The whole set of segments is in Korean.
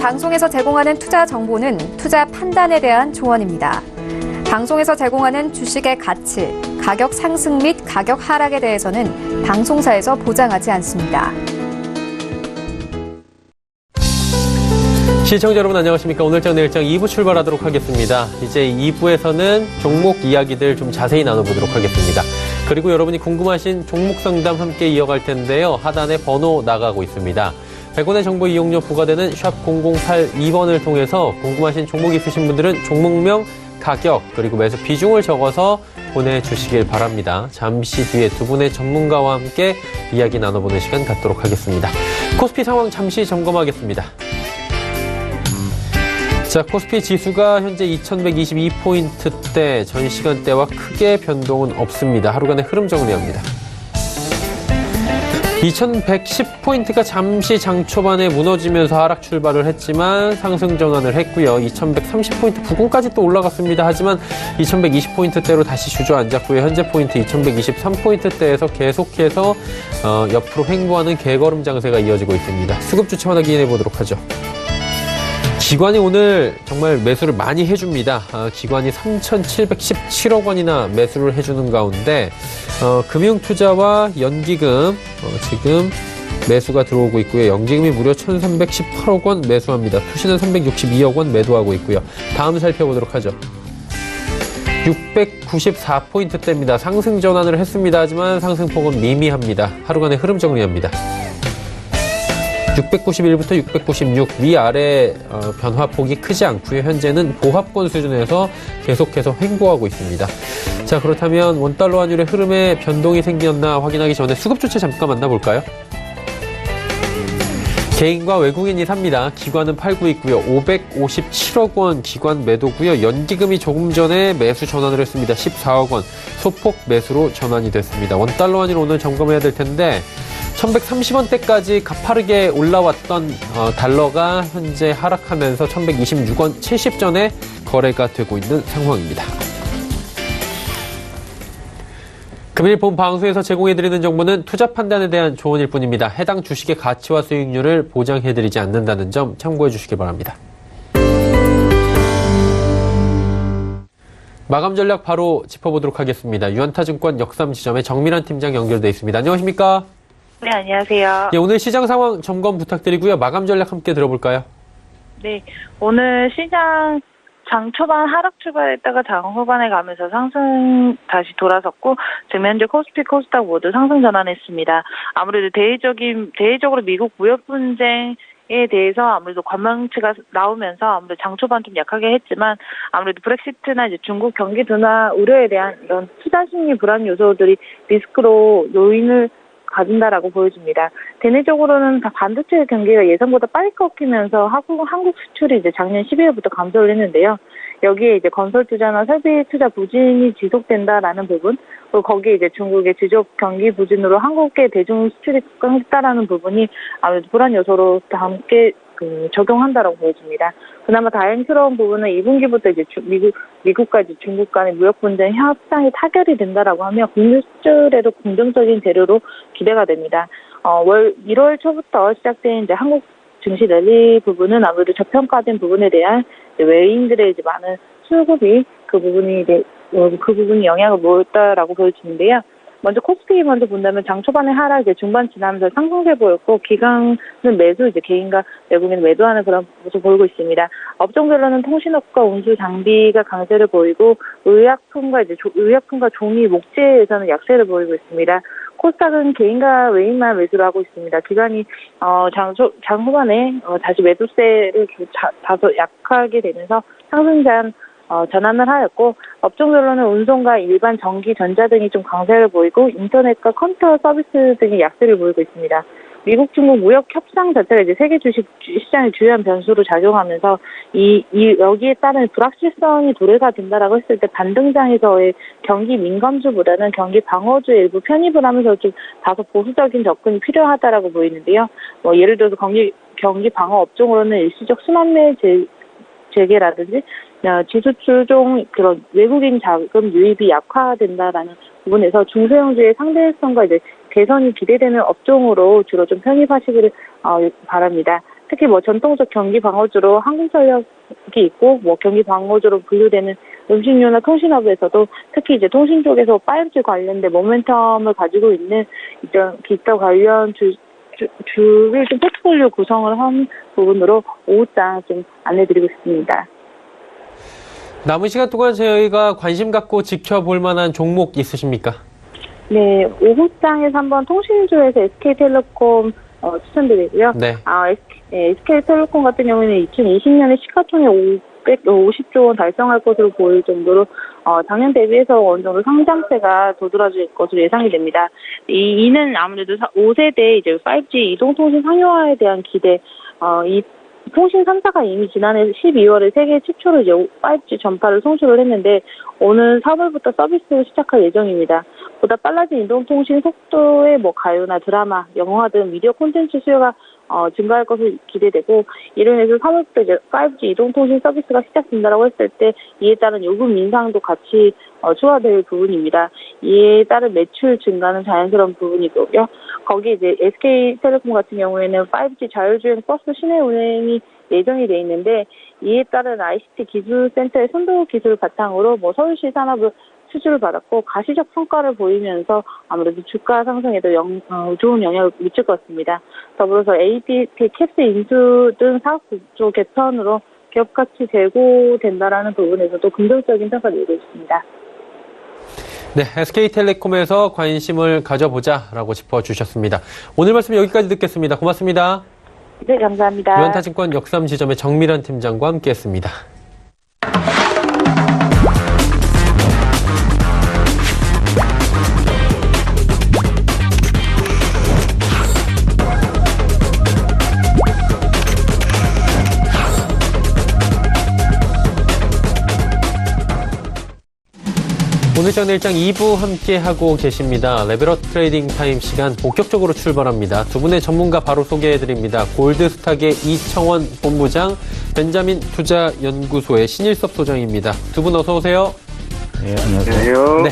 방송에서 제공하는 투자 정보는 투자 판단에 대한 조언입니다. 방송에서 제공하는 주식의 가치, 가격 상승 및 가격 하락에 대해서는 방송사에서 보장하지 않습니다. 시청자 여러분 안녕하십니까. 오늘장 내일장 2부 출발하도록 하겠습니다. 이제 2부에서는 종목 이야기들 좀 자세히 나눠보도록 하겠습니다. 그리고 여러분이 궁금하신 종목 상담 함께 이어갈 텐데요. 하단에 번호 나가고 있습니다. 100원의 정보 이용료 부과되는 샵 0082번을 통해서 궁금하신 종목 있으신 분들은 종목명, 가격, 그리고 매수 비중을 적어서 보내주시길 바랍니다. 잠시 뒤에 두 분의 전문가와 함께 이야기 나눠보는 시간 갖도록 하겠습니다. 코스피 상황 잠시 점검하겠습니다. 자, 코스피 지수가 현재 2122포인트대, 전 시간대와 크게 변동은 없습니다. 하루간의 흐름 정리합니다. 2110포인트가 잠시 장 초반에 무너지면서 하락 출발을 했지만 상승 전환을 했고요. 2130포인트 부근까지 또 올라갔습니다. 하지만 2120포인트대로 다시 주저앉았고요. 현재 포인트 2123포인트대에서 계속해서 옆으로 횡보하는 개걸음 장세가 이어지고 있습니다. 수급 주체만 확인해 보도록 하죠. 기관이 오늘 정말 매수를 많이 해줍니다. 기관이 3,717억 원이나 매수를 해주는 가운데 금융투자와 연기금 지금 매수가 들어오고 있고요. 연기금이 무려 1,318억 원 매수합니다. 투시는 362억 원 매도하고 있고요. 다음 살펴보도록 하죠. 694포인트대입니다. 상승 전환을 했습니다. 하지만 상승폭은 미미합니다. 하루간의 흐름 정리합니다. 691부터 696 위아래 변화폭이 크지 않고요. 현재는 보합권 수준에서 계속해서 횡보하고 있습니다. 자, 그렇다면 원달러 환율의 흐름에 변동이 생겼나 확인하기 전에 수급 주체 잠깐 만나볼까요? 개인과 외국인이 삽니다. 기관은 팔고 있고요. 557억 원 기관 매도고요. 연기금이 조금 전에 매수 전환을 했습니다. 14억 원 소폭 매수로 전환이 됐습니다. 원달러 환율 오늘 점검해야 될 텐데 1130원대까지 가파르게 올라왔던 달러가 현재 하락하면서 1126원 70전에 거래가 되고 있는 상황입니다. 금일 본 방송에서 제공해드리는 정보는 투자 판단에 대한 조언일 뿐입니다. 해당 주식의 가치와 수익률을 보장해드리지 않는다는 점 참고해 주시기 바랍니다. 마감 전략 바로 짚어보도록 하겠습니다. 유한타증권 역삼지점의 정밀한 팀장 연결돼 있습니다. 안녕하십니까? 네, 안녕하세요. 예, 오늘 시장 상황 점검 부탁드리고요. 마감 전략 함께 들어볼까요? 네, 오늘 시장 장 초반 하락 출발했다가 장 후반에 가면서 상승 다시 돌아섰고, 지금 현재 코스피, 코스닥 모두 상승 전환했습니다. 아무래도 대외적으로 미국 무역 분쟁에 대해서 아무래도 관망치가 나오면서 아무래도 장 초반 좀 약하게 했지만, 아무래도 브렉시트나 이제 중국 경기 둔화 우려에 대한 이런 투자 심리 불안 요소들이 리스크로 요인을 가진다라고 보여집니다. 대내적으로는 반도체 경기가 예상보다 빨리 꺾이면서 한국 수출이 이제 작년 12월부터 감소를 했는데요. 여기에 이제 건설 투자나 설비 투자 부진이 지속된다라는 부분, 그리고 거기에 이제 중국의 지속 경기 부진으로 한국계 대중 수출이 급감했다라는 부분이 아무래도 불안 요소로 함께 적용한다라고 보여집니다. 그나마 다행스러운 부분은 2분기부터 이제 미국과 이제 중국 간의 무역 분쟁 협상이 타결이 된다라고 하며 국내 수출에도 긍정적인 재료로 기대가 됩니다. 1월 초부터 시작된 이제 한국 증시 랠리 부분은 아무래도 저평가된 부분에 대한 외인들의 이제 많은 수급이 그 부분이 영향을 모였다라고 보여지는데요. 먼저 코스피 먼저 본다면 장 초반에 하락, 중반 지나면서 상승세 보였고, 기관은 매수, 개인과 외국인 매도하는 그런 모습을 보이고 있습니다. 업종별로는 통신업과 운수, 장비가 강세를 보이고, 의약품과 종이, 목재에서는 약세를 보이고 있습니다. 코스닥은 개인과 외인만 매수를 하고 있습니다. 기관이 장 후반에 다시 매도세를 다소 약하게 되면서 상승장 전환을 하였고, 업종별로는 운송과 일반 전기, 전자 등이 좀 강세를 보이고, 인터넷과 컴퓨터 서비스 등이 약세를 보이고 있습니다. 미국, 중국 무역 협상 자체가 이제 세계 주식 시장의 주요한 변수로 작용하면서 여기에 따른 불확실성이 도래가 된다라고 했을 때 반등장에서의 경기 민감주보다는 경기 방어주에 일부 편입을 하면서 좀 다소 보수적인 접근이 필요하다라고 보이는데요. 예를 들어서 경기 방어 업종으로는 일시적 순환매 재개라든지 지수 추종 그런 외국인 자금 유입이 약화된다라는 부분에서 중소형주의 상대성과 이제 개선이 기대되는 업종으로 주로 좀 편입하시기를 바랍니다. 특히 뭐 전통적 경기 방어주로 한국전력이 있고 뭐 경기 방어주로 분류되는 음식료나 통신업에서도 특히 이제 통신 쪽에서 5G 관련된 모멘텀을 가지고 있는 이런 기타 관련 주를 좀 포트폴리오 구성을 한 부분으로 오후장 좀 안내드리고 있습니다. 남은 시간 동안 저희가 관심 갖고 지켜볼 만한 종목 있으십니까? 네, 오후장에서 한번 통신주에서 SK텔레콤 추천드리고요. 네. SK텔레콤 같은 경우에는 2020년에 시가총액 550조 원 달성할 것으로 보일 정도로 작년 대비해서 어느 정도 상장세가 도드라질 것으로 예상이 됩니다. 이는 아무래도 5세대 이제 5G 이동통신 상용화에 대한 기대, 이 통신 3사가 이미 지난해 12월에 세계 최초로 이제 5G 전파를 송출을 했는데 오늘 4월부터 서비스를 시작할 예정입니다. 보다 빨라진 이동통신 속도의 뭐 가요나 드라마, 영화 등 미디어 콘텐츠 수요가 증가할 것으로 기대되고 이로 인해서 3월부터 이제 5G 이동통신 서비스가 시작된다라고 했을 때 이에 따른 요금 인상도 같이 추가될 부분입니다. 이에 따른 매출 증가는 자연스러운 부분이고요. 거기 이제 SK텔레콤 같은 경우에는 5G 자율주행 버스 시내 운행이 예정이 돼 있는데 이에 따른 ICT 기술센터의 선도 기술 바탕으로 뭐 서울시 산업을 수주를 받았고 가시적 성과를 보이면서 아무래도 주가 상승에도 좋은 영향을 미칠 것 같습니다. 더불어서 APT 캡스 인수 등 사업 구조 개편으로 기업 가치 제고된다라는 부분에서도 긍정적인 평가를 내리고 있습니다. 네, SK텔레콤에서 관심을 가져보자라고 짚어주셨습니다. 오늘 말씀 여기까지 듣겠습니다. 고맙습니다. 네, 감사합니다. 유한타증권 역삼지점의 정미란 팀장과 함께했습니다. 오늘 저는 일장 2부 함께하고 계십니다. 레벨업 트레이딩 타임 시간 본격적으로 출발합니다. 두 분의 전문가 바로 소개해드립니다. 골드스탁의 이청원 본부장, 벤자민 투자연구소의 신일섭 소장입니다. 두 분 어서 오세요. 네, 안녕하세요. 네,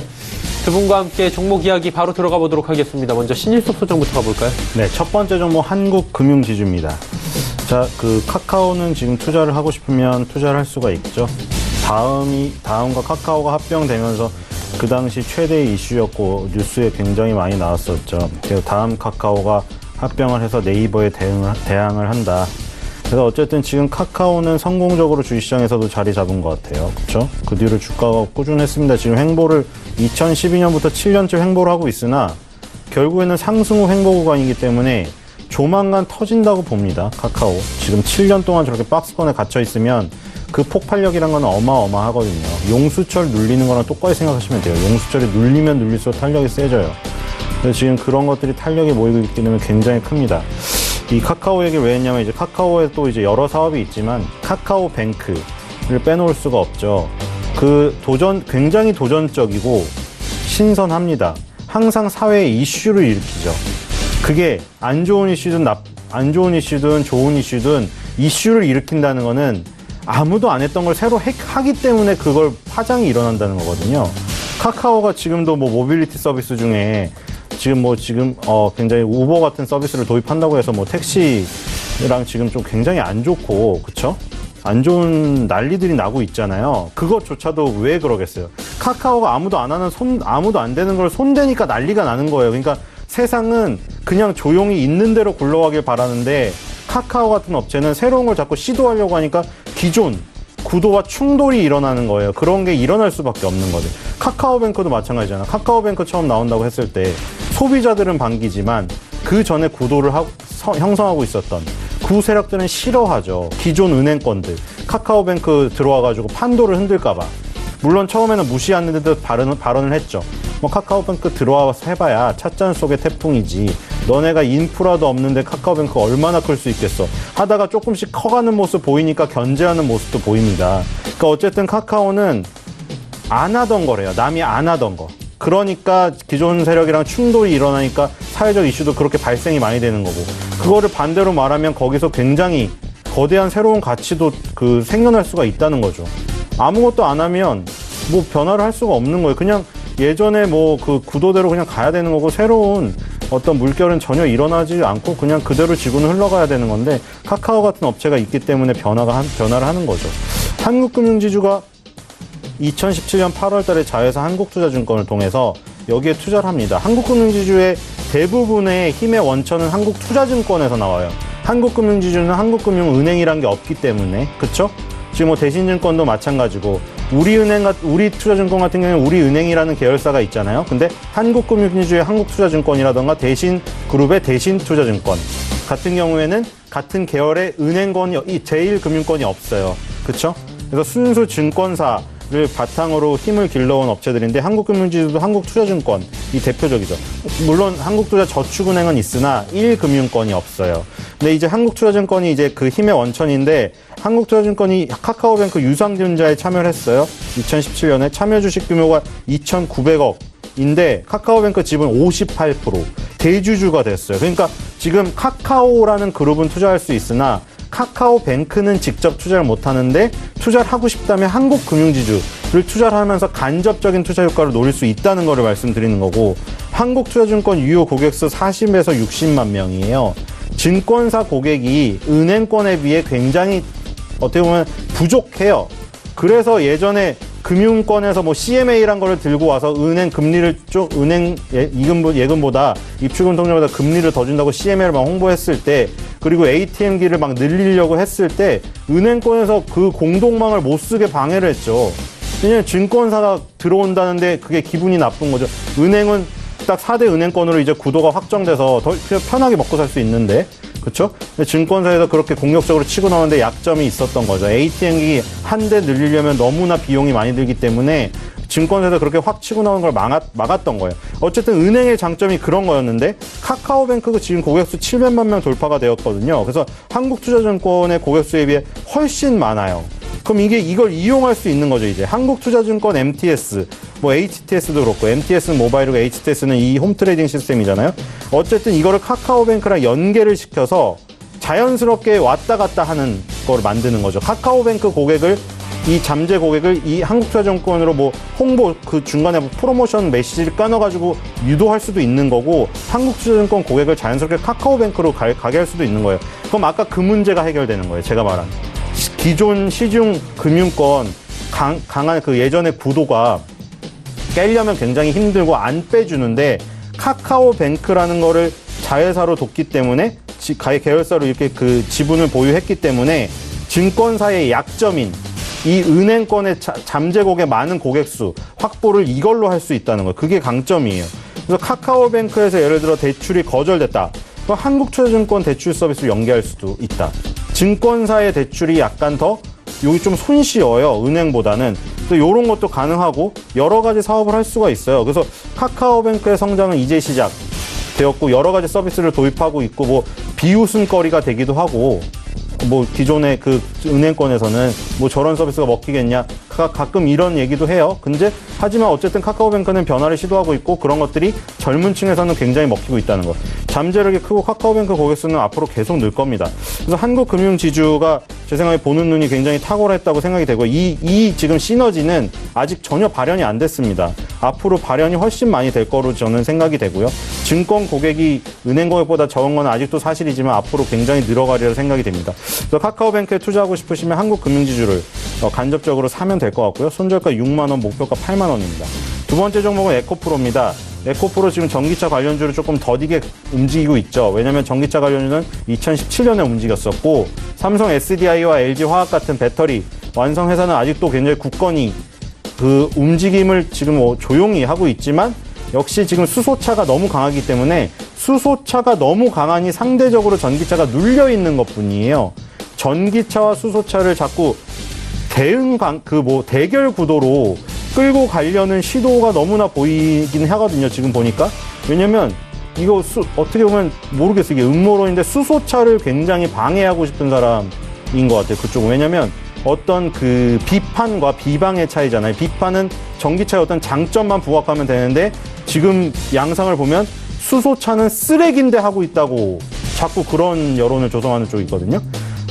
두 분과 함께 종목 이야기 바로 들어가 보도록 하겠습니다. 먼저 신일섭 소장부터 가볼까요? 네, 첫 번째 종목 한국금융지주입니다. 자, 카카오는 지금 투자를 하고 싶으면 투자를 할 수가 있죠. 다음과 카카오가 합병되면서 그 당시 최대의 이슈였고 뉴스에 굉장히 많이 나왔었죠. 그래서 다음 카카오가 합병을 해서 네이버에 대항을 한다. 그래서 어쨌든 지금 카카오는 성공적으로 주식시장에서도 자리 잡은 것 같아요. 그렇죠? 그 뒤로 주가가 꾸준했습니다. 지금 횡보를 2012년부터 7년째 횡보를 하고 있으나 결국에는 상승 후 횡보 구간이기 때문에 조만간 터진다고 봅니다. 카카오. 지금 7년 동안 저렇게 박스권에 갇혀 있으면 그 폭발력이란 건 어마어마하거든요. 용수철 눌리는 거랑 똑같이 생각하시면 돼요. 용수철이 눌리면 눌릴수록 탄력이 세져요. 그래서 지금 그런 것들이 탄력이 모이고 있기 때문에 굉장히 큽니다. 이 카카오 얘기를 왜 했냐면 이제 카카오에 또 이제 여러 사업이 있지만 카카오뱅크를 빼놓을 수가 없죠. 굉장히 도전적이고 신선합니다. 항상 사회에 이슈를 일으키죠. 그게 안 좋은 이슈든 좋은 이슈든 이슈를 일으킨다는 거는 아무도 안 했던 걸 새로 하기 때문에 그걸 파장이 일어난다는 거거든요. 카카오가 지금도 뭐 모빌리티 서비스 중에 굉장히 우버 같은 서비스를 도입한다고 해서 뭐 택시랑 지금 좀 굉장히 안 좋고, 그쵸? 안 좋은 난리들이 나고 있잖아요. 그것조차도 왜 그러겠어요? 카카오가 아무도 안 되는 걸 손대니까 난리가 나는 거예요. 그러니까 세상은 그냥 조용히 있는 대로 굴러가길 바라는데 카카오 같은 업체는 새로운 걸 자꾸 시도하려고 하니까 기존 구도와 충돌이 일어나는 거예요. 그런 게 일어날 수밖에 없는 거죠. 카카오뱅크도 마찬가지잖아. 카카오뱅크 처음 나온다고 했을 때 소비자들은 반기지만 그 전에 구도를 형성하고 있었던 구 세력들은 싫어하죠. 기존 은행권들. 카카오뱅크 들어와가지고 판도를 흔들까봐. 물론 처음에는 무시했는데도 발언을 했죠. 뭐 카카오뱅크 들어와서 해봐야 찻잔 속의 태풍이지. 너네가 인프라도 없는데 카카오뱅크가 얼마나 클 수 있겠어. 하다가 조금씩 커가는 모습 보이니까 견제하는 모습도 보입니다. 그러니까 어쨌든 카카오는 안 하던 거래요. 남이 안 하던 거. 그러니까 기존 세력이랑 충돌이 일어나니까 사회적 이슈도 그렇게 발생이 많이 되는 거고. 그거를 반대로 말하면 거기서 굉장히 거대한 새로운 가치도 생겨날 수가 있다는 거죠. 아무것도 안 하면 뭐 변화를 할 수가 없는 거예요. 그냥 예전에 뭐 구도대로 그냥 가야 되는 거고 새로운 어떤 물결은 전혀 일어나지 않고 그냥 그대로 지구는 흘러가야 되는 건데 카카오 같은 업체가 있기 때문에 변화를 하는 거죠. 한국금융지주가 2017년 8월 달에 자회사 한국투자증권을 통해서 여기에 투자를 합니다. 한국금융지주의 대부분의 힘의 원천은 한국투자증권에서 나와요. 한국금융지주는 한국금융은행이란 게 없기 때문에, 그쵸? 지금 뭐 대신증권도 마찬가지고, 우리 투자증권 같은 경우는 우리은행이라는 계열사가 있잖아요. 근데 한국금융지주의 한국투자증권이라던가 대신그룹의 대신투자증권 같은 경우에는 같은 계열의 은행권이, 제1금융권이 없어요. 그쵸? 그래서 순수 증권사를 바탕으로 힘을 길러온 업체들인데 한국금융지주도 한국투자증권이 대표적이죠. 물론 한국투자저축은행은 있으나 1금융권이 없어요. 근데 이제 한국투자증권이 이제 그 힘의 원천인데 한국투자증권이 카카오뱅크 유상증자에 참여를 했어요. 2017년에 참여 주식 규모가 2,900억인데 카카오뱅크 지분 58% 대주주가 됐어요. 그러니까 지금 카카오라는 그룹은 투자할 수 있으나 카카오뱅크는 직접 투자를 못하는데 투자를 하고 싶다면 한국금융지주를 투자를 하면서 간접적인 투자 효과를 노릴 수 있다는 것을 말씀드리는 거고 한국투자증권 유효 고객수 40에서 60만 명이에요. 증권사 고객이 은행권에 비해 굉장히 어떻게 보면 부족해요. 그래서 예전에 금융권에서 뭐 CMA란 거를 들고 와서 은행 금리를 은행 예금보다 입출금 통장보다 금리를 더 준다고 CMA를 막 홍보했을 때 그리고 ATM기를 막 늘리려고 했을 때 은행권에서 그 공동망을 못 쓰게 방해를 했죠. 왜냐면 증권사가 들어온다는데 그게 기분이 나쁜 거죠. 은행은 딱 4대 은행권으로 이제 구도가 확정돼서 더 편하게 먹고 살 수 있는데 그렇죠? 증권사에서 그렇게 공격적으로 치고 나오는데 약점이 있었던 거죠. ATM기 한 대 늘리려면 너무나 비용이 많이 들기 때문에 증권사에서 그렇게 확 치고 나오는 걸 막았던 거예요. 어쨌든 은행의 장점이 그런 거였는데 카카오뱅크가 지금 고객수 700만 명 돌파가 되었거든요. 그래서 한국투자증권의 고객수에 비해 훨씬 많아요. 그럼 이걸 이용할 수 있는 거죠, 이제. 한국투자증권 MTS, 뭐 HTS도 그렇고, MTS는 모바일이고 HTS는 이 홈트레이딩 시스템이잖아요. 어쨌든 이거를 카카오뱅크랑 연계를 시켜서 자연스럽게 왔다 갔다 하는 걸 만드는 거죠. 카카오뱅크 고객을, 이 잠재 고객을 이 한국투자증권으로 뭐 홍보, 그 중간에 뭐 프로모션 메시지를 끊어가지고 유도할 수도 있는 거고, 한국투자증권 고객을 자연스럽게 카카오뱅크로 가게 할 수도 있는 거예요. 그럼 아까 그 문제가 해결되는 거예요, 제가 말한. 기존 시중 금융권 강한 그 예전의 구도가 깨려면 굉장히 힘들고 안 빼주는데 카카오뱅크라는 거를 자회사로 뒀기 때문에 계열사로 이렇게 그 지분을 보유했기 때문에 증권사의 약점인 이 은행권의 잠재고객 많은 고객수 확보를 이걸로 할 수 있다는 거예요. 그게 강점이에요. 그래서 카카오뱅크에서 예를 들어 대출이 거절됐다. 그럼 한국투자증권 대출 서비스로 연계할 수도 있다. 증권사의 대출이 약간 더 여기 좀 손쉬워요. 은행보다는. 그래서 이런 것도 가능하고 여러 가지 사업을 할 수가 있어요. 그래서 카카오뱅크의 성장은 이제 시작되었고 여러 가지 서비스를 도입하고 있고 뭐 비웃음거리가 되기도 하고 뭐 기존의 그 은행권에서는 뭐 저런 서비스가 먹히겠냐 가끔 이런 얘기도 해요. 근데 하지만 어쨌든 카카오뱅크는 변화를 시도하고 있고 그런 것들이 젊은 층에서는 굉장히 먹히고 있다는 거. 잠재력이 크고 카카오뱅크 고객수는 앞으로 계속 늘 겁니다. 그래서 한국금융지주가 제 생각에 보는 눈이 굉장히 탁월했다고 생각이 되고 이 지금 시너지는 아직 전혀 발현이 안 됐습니다. 앞으로 발현이 훨씬 많이 될 거로 저는 생각이 되고요. 증권 고객이 은행 고객보다 적은 건 아직도 사실이지만 앞으로 굉장히 늘어가리라 생각이 됩니다. 그래서 카카오뱅크에 투자하고 싶으시면 한국금융지주를 간접적으로 사면 될 것 같고요. 손절가 6만 원, 목표가 8만 원입니다. 두 번째 종목은 에코프로입니다. 에코프로 지금 전기차 관련주를 조금 더디게 움직이고 있죠. 왜냐하면 전기차 관련주는 2017년에 움직였었고 삼성 SDI와 LG화학 같은 배터리 완성 회사는 아직도 굉장히 굳건히 그 움직임을 지금 조용히 하고 있지만 역시 지금 수소차가 너무 강하기 때문에 수소차가 너무 강하니 상대적으로 전기차가 눌려 있는 것뿐이에요. 전기차와 수소차를 자꾸 대결 구도로 끌고 가려는 시도가 너무나 보이긴 하거든요. 지금 보니까. 왜냐면 이거 어떻게 보면 모르겠어요. 이게 음모론인데 수소차를 굉장히 방해하고 싶은 사람인 것 같아요. 그쪽은. 왜냐면 어떤 그 비판과 비방의 차이잖아요. 비판은 전기차의 어떤 장점만 부각하면 되는데 지금 양상을 보면 수소차는 쓰레기인데 하고 있다고 자꾸 그런 여론을 조성하는 쪽이 있거든요.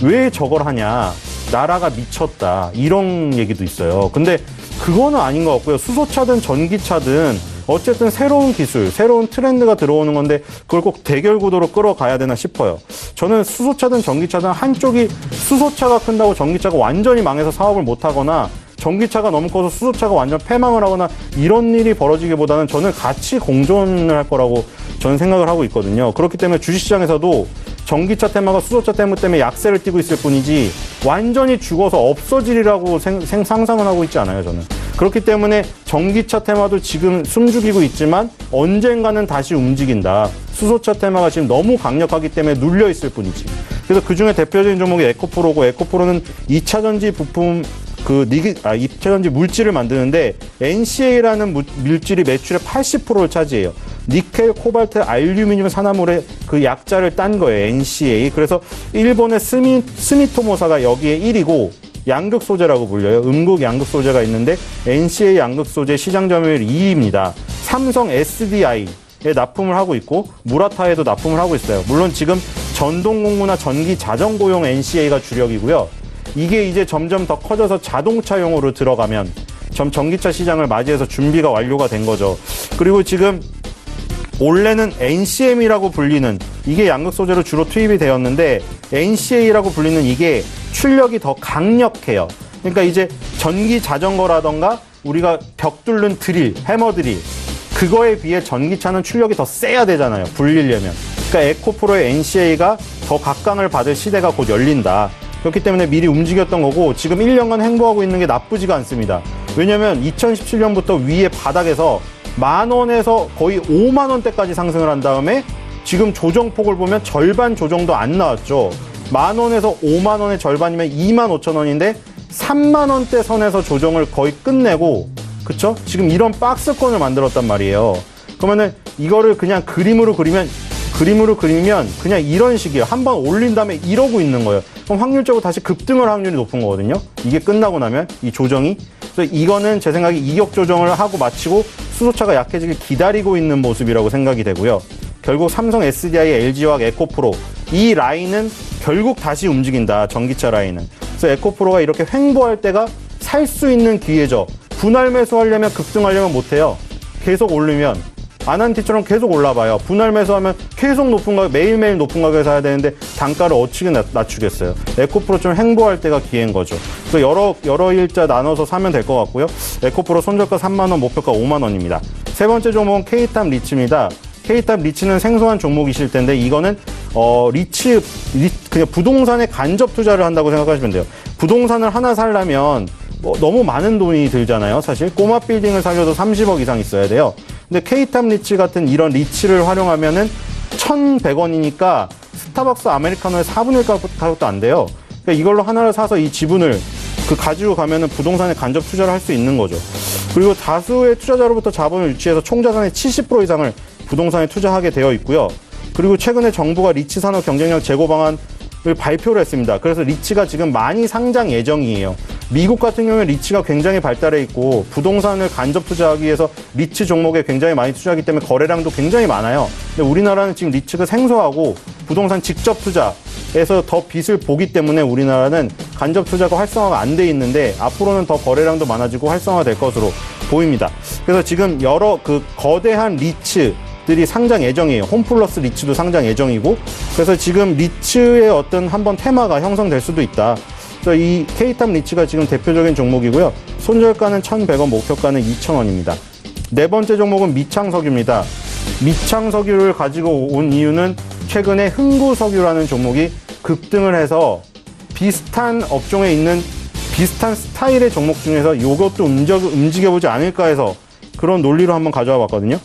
왜 저걸 하냐. 나라가 미쳤다. 이런 얘기도 있어요. 근데 그거는 아닌 것 같고요. 수소차든 전기차든 어쨌든 새로운 기술, 새로운 트렌드가 들어오는 건데 그걸 꼭 대결 구도로 끌어가야 되나 싶어요. 저는 수소차든 전기차든 한쪽이 수소차가 큰다고 전기차가 완전히 망해서 사업을 못하거나 전기차가 너무 커서 수소차가 완전 패망을 하거나 이런 일이 벌어지기보다는 저는 같이 공존을 할 거라고 저는 생각을 하고 있거든요. 그렇기 때문에 주식시장에서도 전기차 테마가 수소차 테마 때문에 약세를 띠고 있을 뿐이지 완전히 죽어서 없어지리라고 상상은 하고 있지 않아요, 저는. 그렇기 때문에 전기차 테마도 지금 숨죽이고 있지만 언젠가는 다시 움직인다. 수소차 테마가 지금 너무 강력하기 때문에 눌려 있을 뿐이지. 그래서 그중에 대표적인 종목이 에코프로고, 에코프로는 2차전지 부품 2차전지 물질을 만드는데 NCA라는 물질이 매출의 80%를 차지해요. 니켈, 코발트, 알루미늄 산화물의 그 약자를 딴 거예요, NCA. 그래서 일본의 스미토모사가 여기에 1위고 양극 소재라고 불려요. 음극 양극 소재가 있는데 NCA 양극 소재 시장 점유율 2위입니다. 삼성 SDI에 납품을 하고 있고 무라타에도 납품을 하고 있어요. 물론 지금 전동공구나 전기 자전거용 NCA가 주력이고요. 이게 이제 점점 더 커져서 자동차용으로 들어가면 전기차 시장을 맞이해서 준비가 완료가 된 거죠. 그리고 지금 원래는 NCM이라고 불리는 이게 양극 소재로 주로 투입이 되었는데 NCA라고 불리는 이게 출력이 더 강력해요. 그러니까 이제 전기 자전거라던가 우리가 벽 뚫는 드릴, 해머 드릴 그거에 비해 전기차는 출력이 더 세야 되잖아요. 불리려면. 그러니까 에코프로의 NCA가 더 각광을 받을 시대가 곧 열린다. 그렇기 때문에 미리 움직였던 거고 지금 1년간 행보하고 있는 게 나쁘지가 않습니다. 왜냐면 2017년부터 위에 바닥에서 10,000원에서 거의 50,000원대까지 상승을 한 다음에 지금 조정폭을 보면 절반 조정도 안 나왔죠. 10,000원에서 50,000원의 절반이면 25,000원인데 30,000원대 선에서 조정을 거의 끝내고 그쵸? 지금 이런 박스권을 만들었단 말이에요. 그러면은 이거를 그냥 그림으로 그리면 그냥 이런 식이에요. 한번 올린 다음에 이러고 있는 거예요. 그럼 확률적으로 다시 급등할 확률이 높은 거거든요. 이게 끝나고 나면 이 조정이. 그래서 이거는 제 생각에 이격 조정을 하고 마치고 수소차가 약해지길 기다리고 있는 모습이라고 생각이 되고요. 결국 삼성 SDI, LG화학, 에코프로 이 라인은 결국 다시 움직인다. 전기차 라인은. 그래서 에코프로가 이렇게 횡보할 때가 살 수 있는 기회죠. 분할 매수하려면 급등하려면 못해요. 계속 오르면 아난티처럼 계속 올라봐요. 분할 매수하면 계속 높은 가격, 매일매일 높은 가격에 사야 되는데 단가를 어떻게 낮추겠어요. 에코프로 좀 행보할 때가 기회인 거죠. 그래서 여러 일자 나눠서 사면 될 것 같고요. 에코프로 손절가 3만 원, 목표가 5만 원입니다. 세 번째 종목은 K탑 리츠입니다. K탑 리츠는 생소한 종목이실 텐데 이거는 그냥 부동산에 간접 투자를 한다고 생각하시면 돼요. 부동산을 하나 살려면 너무 많은 돈이 들잖아요. 사실 꼬마 빌딩을 사려도 30억 이상 있어야 돼요. 근데 K탑 리츠 같은 이런 리츠를 활용하면은 1,100원이니까 스타벅스 아메리카노의 4분의 1 가격도 안 돼요. 그러니까 이걸로 하나를 사서 이 지분을 가지고 가면은 부동산에 간접 투자를 할 수 있는 거죠. 그리고 다수의 투자자로부터 자본을 유치해서 총 자산의 70% 이상을 부동산에 투자하게 되어 있고요. 그리고 최근에 정부가 리츠 산업 경쟁력 제고 방안을 발표를 했습니다. 그래서 리츠가 지금 많이 상장 예정이에요. 미국 같은 경우에 리츠가 굉장히 발달해 있고 부동산을 간접 투자하기 위해서 리츠 종목에 굉장히 많이 투자하기 때문에 거래량도 굉장히 많아요. 근데 우리나라는 지금 리츠가 생소하고 부동산 직접 투자에서 더 빚을 보기 때문에 우리나라는 간접 투자가 활성화가 안 돼 있는데 앞으로는 더 거래량도 많아지고 활성화될 것으로 보입니다. 그래서 지금 여러 거대한 리츠들이 상장 예정이에요. 홈플러스 리츠도 상장 예정이고 그래서 지금 리츠의 어떤 한번 테마가 형성될 수도 있다. 그래서 이 K탑 리츠가 지금 대표적인 종목이고요. 손절가는 1,100원, 목표가는 2,000원입니다. 네 번째 종목은 미창석유입니다. 미창석유를 가지고 온 이유는 최근에 흥구석유라는 종목이 급등을 해서 비슷한 업종에 있는 비슷한 스타일의 종목 중에서 이것도 움직여보지 않을까 해서 그런 논리로 한번 가져와 봤거든요.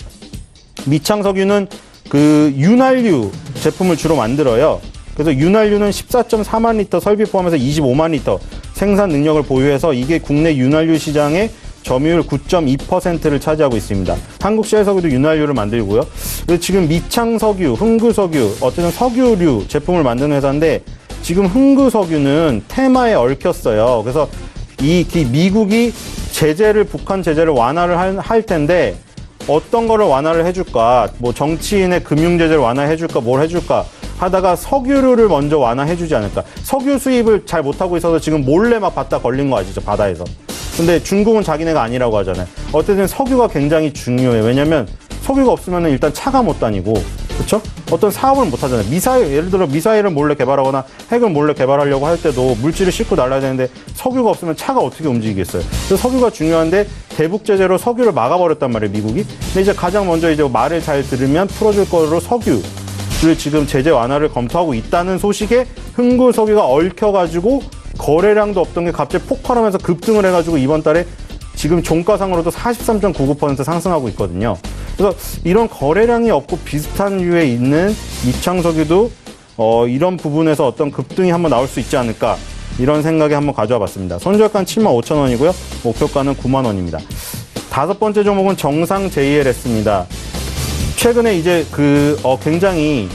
미창석유는 윤활유 제품을 주로 만들어요. 그래서 윤활유는 14.4만 리터 설비 포함해서 25만 리터 생산 능력을 보유해서 이게 국내 윤활유 시장의 점유율 9.2%를 차지하고 있습니다. 한국시아석유도 윤활유를 만들고요. 그래서 지금 미창석유, 흥구석유, 어쨌든 석유류 제품을 만드는 회사인데 지금 흥구석유는 테마에 얽혔어요. 그래서 미국이 북한 제재를 완화를 할 텐데 어떤 거를 완화를 해줄까? 뭐 정치인의 금융 제재를 완화해줄까? 뭘 해줄까? 하다가 석유류를 먼저 완화해주지 않을까. 석유 수입을 잘 못하고 있어서 지금 몰래 막 받다 걸린 거 아시죠? 바다에서. 근데 중국은 자기네가 아니라고 하잖아요. 어쨌든 석유가 굉장히 중요해요. 왜냐면 석유가 없으면 일단 차가 못 다니고, 그렇죠? 어떤 사업을 못 하잖아요. 예를 들어 미사일을 몰래 개발하거나 핵을 몰래 개발하려고 할 때도 물질을 싣고 날아야 되는데 석유가 없으면 차가 어떻게 움직이겠어요? 그래서 석유가 중요한데 대북 제재로 석유를 막아버렸단 말이에요, 미국이. 근데 이제 가장 먼저 이제 말을 잘 들으면 풀어줄 거로 석유를 지금 제재 완화를 검토하고 있다는 소식에 흥구 석유가 얽혀가지고 거래량도 없던 게 갑자기 폭발하면서 급등을 해가지고 이번 달에 지금 종가상으로도 43.99% 상승하고 있거든요. 그래서 이런 거래량이 없고 비슷한 류에 있는 입창석유도 이런 부분에서 어떤 급등이 한번 나올 수 있지 않을까, 이런 생각에 한번 가져와 봤습니다. 손절가는 75,000원이고요. 목표가는 90,000원입니다. 다섯 번째 종목은 정상 JLS입니다. 최근에 이제 굉장히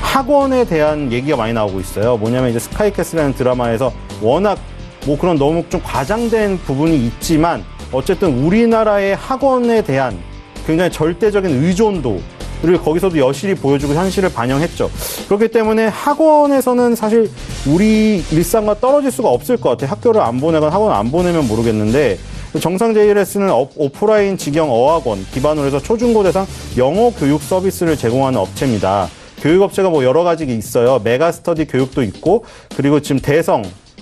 학원에 대한 얘기가 많이 나오고 있어요. 뭐냐면 이제 스카이캐슬이라는 드라마에서 워낙 뭐 그런 너무 좀 과장된 부분이 있지만 어쨌든 우리나라의 학원에 대한 굉장히 절대적인 의존도를 거기서도 여실히 보여주고 현실을 반영했죠. 그렇기 때문에 학원에서는 사실 우리 일상과 떨어질 수가 없을 것 같아요. 학교를 안 보내거나 학원 안 보내면 모르겠는데, 정상 JLS는 오프라인 직영 어학원 기반으로 해서 초중고 대상 영어 교육 서비스를 제공하는 업체입니다. 교육업체가 뭐 여러 가지 있어요. 메가스터디 교육도 있고, 그리고 지금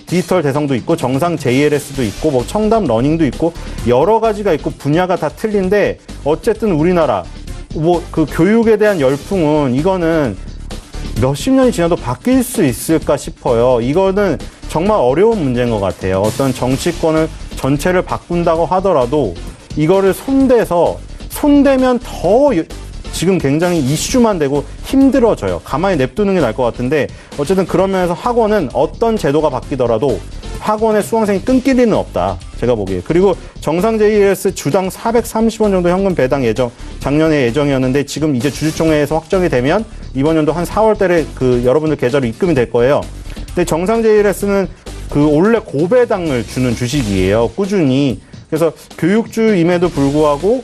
디지털 대성도 있고, 정상 JLS도 있고, 뭐 청담 러닝도 있고, 여러 가지가 있고 분야가 다 틀린데 어쨌든 우리나라 뭐 그 교육에 대한 열풍은 이거는 몇십 년이 지나도 바뀔 수 있을까 싶어요. 이거는 정말 어려운 문제인 것 같아요. 어떤 정치권을 전체를 바꾼다고 하더라도 이거를 손대면 더 지금 굉장히 이슈만 되고 힘들어져요. 가만히 냅두는 게 나을 것 같은데, 어쨌든 그런 면에서 학원은 어떤 제도가 바뀌더라도 학원의 수강생이 끊길 리는 없다, 제가 보기에. 그리고 정상 JLS 주당 430원 정도 현금 배당 작년에 예정이었는데 지금 이제 주주총회에서 확정이 되면 이번 연도 한 4월 달에 여러분들 계좌로 입금이 될 거예요. 근데 정상 JLS는 원래 고배당을 주는 주식이에요, 꾸준히. 그래서 교육주임에도 불구하고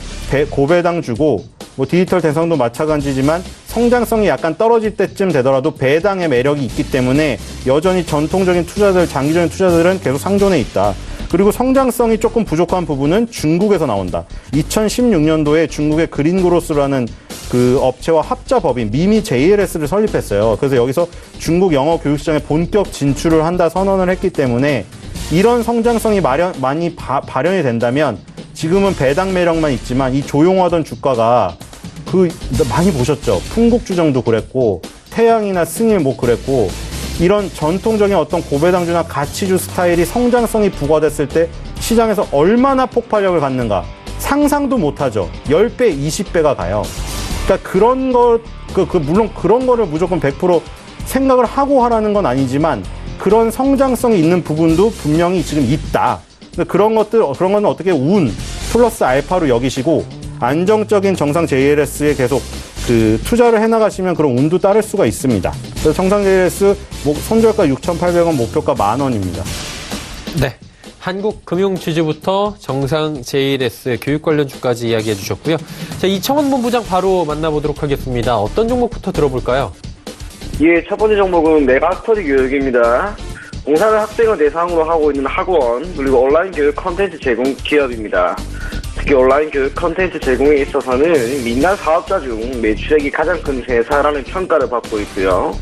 고배당 주고, 뭐 디지털 대성도 마찬가지지만 성장성이 약간 떨어질 때쯤 되더라도 배당의 매력이 있기 때문에 여전히 전통적인 장기적인 투자들은 계속 상존해 있다. 그리고 성장성이 조금 부족한 부분은 중국에서 나온다. 2016년도에 중국의 그린그로스라는 업체와 합자법인 미미 JLS를 설립했어요. 그래서 여기서 중국 영어 교육 시장에 본격 진출을 한다 선언을 했기 때문에 이런 성장성이 많이 발현이 된다면, 지금은 배당 매력만 있지만 이 조용하던 주가가 많이 보셨죠? 풍국주정도 그랬고, 태양이나 승일 뭐 그랬고, 이런 전통적인 어떤 고배당주나 가치주 스타일이 성장성이 부과됐을 때 시장에서 얼마나 폭발력을 갖는가 상상도 못하죠. 10배, 20배가 가요. 그러니까 그런 거, 물론 그런 거를 무조건 100% 생각을 하고 하라는 건 아니지만 그런 성장성이 있는 부분도 분명히 지금 있다. 그런 건 어떻게 운 플러스 알파로 여기시고 안정적인 정상 JLS에 계속 투자를 해나가시면 그런 운도 따를 수가 있습니다. 그래서 정상 JLS 손절가 6,800원, 목표가 10,000원입니다. 네. 한국 금융지주부터 정상 JLS 교육 관련 주까지 이야기해 주셨고요. 자, 이청원 본부장 바로 만나보도록 하겠습니다. 어떤 종목부터 들어볼까요? 예, 첫 번째 종목은 메가스터디 교육입니다. 공사를 학생을 대상으로 하고 있는 학원, 그리고 온라인 교육 콘텐츠 제공 기업입니다. 특히 온라인 교육 콘텐츠 제공에 있어서는 민간 사업자 중 매출액이 가장 큰 회사라는 평가를 받고 있고요.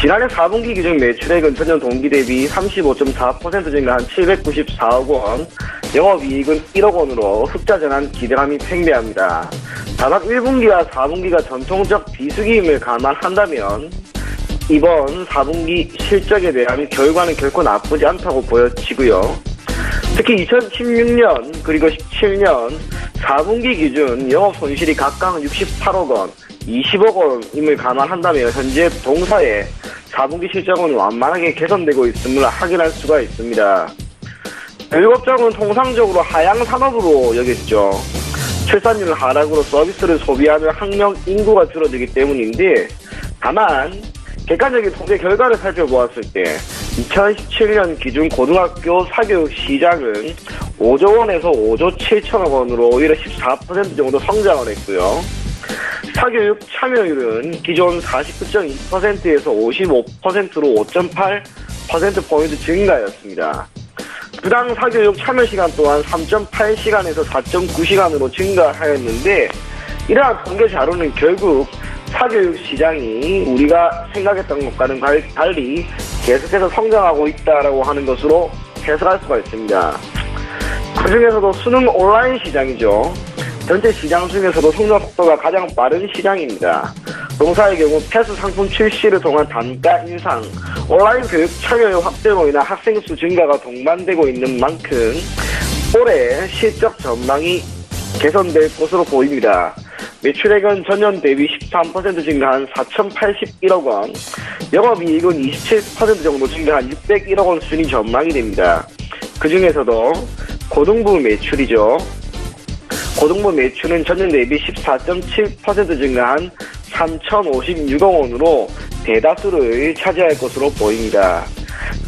지난해 4분기 기준 매출액은 전년 동기 대비 35.4% 증가한 794억 원, 영업이익은 1억 원으로 흑자 전환 기대감이 팽배합니다. 다만 1분기와 4분기가 전통적 비수기임을 감안한다면 이번 4분기 실적에 대한 결과는 결코 나쁘지 않다고 보여지고요. 특히 2016년 그리고 17년 4분기 기준 영업 손실이 각각 68억 원, 20억 원임을 감안한다면 현재 동사의 4분기 실적은 완만하게 개선되고 있음을 확인할 수가 있습니다. 교육업종은 통상적으로 하향 산업으로 여겼죠. 출산율 하락으로 서비스를 소비하는 학령 인구가 줄어들기 때문인데, 다만 객관적인 통계 결과를 살펴보았을 때 2017년 기준 고등학교 사교육 시장은 5조 원에서 5조 7천억 원으로 오히려 14% 정도 성장을 했고요. 사교육 참여율은 기존 49.2%에서 55%로 5.8%포인트 증가였습니다. 주당 사교육 참여 시간 또한 3.8시간에서 4.9시간으로 증가하였는데 이러한 통계 자료는 결국 사교육 시장이 우리가 생각했던 것과는 달리 계속해서 성장하고 있다라고 하는 것으로 해석할 수가 있습니다. 그 중에서도 수능 온라인 시장이죠. 전체 시장 중에서도 성장 속도가 가장 빠른 시장입니다. 동사의 경우 패스 상품 출시를 통한 단가 인상, 온라인 교육 참여율 확대로 인한 학생 수 증가가 동반되고 있는 만큼 올해 실적 전망이 개선될 것으로 보입니다. 매출액은 전년 대비 13% 증가한 4,081억 원, 영업이익은 27% 정도 증가한 601억 원 수준이 전망이 됩니다. 그 중에서도 고등부 매출이죠. 고등부 매출은 전년 대비 14.7% 증가한 3,056억 원으로 대다수를 차지할 것으로 보입니다.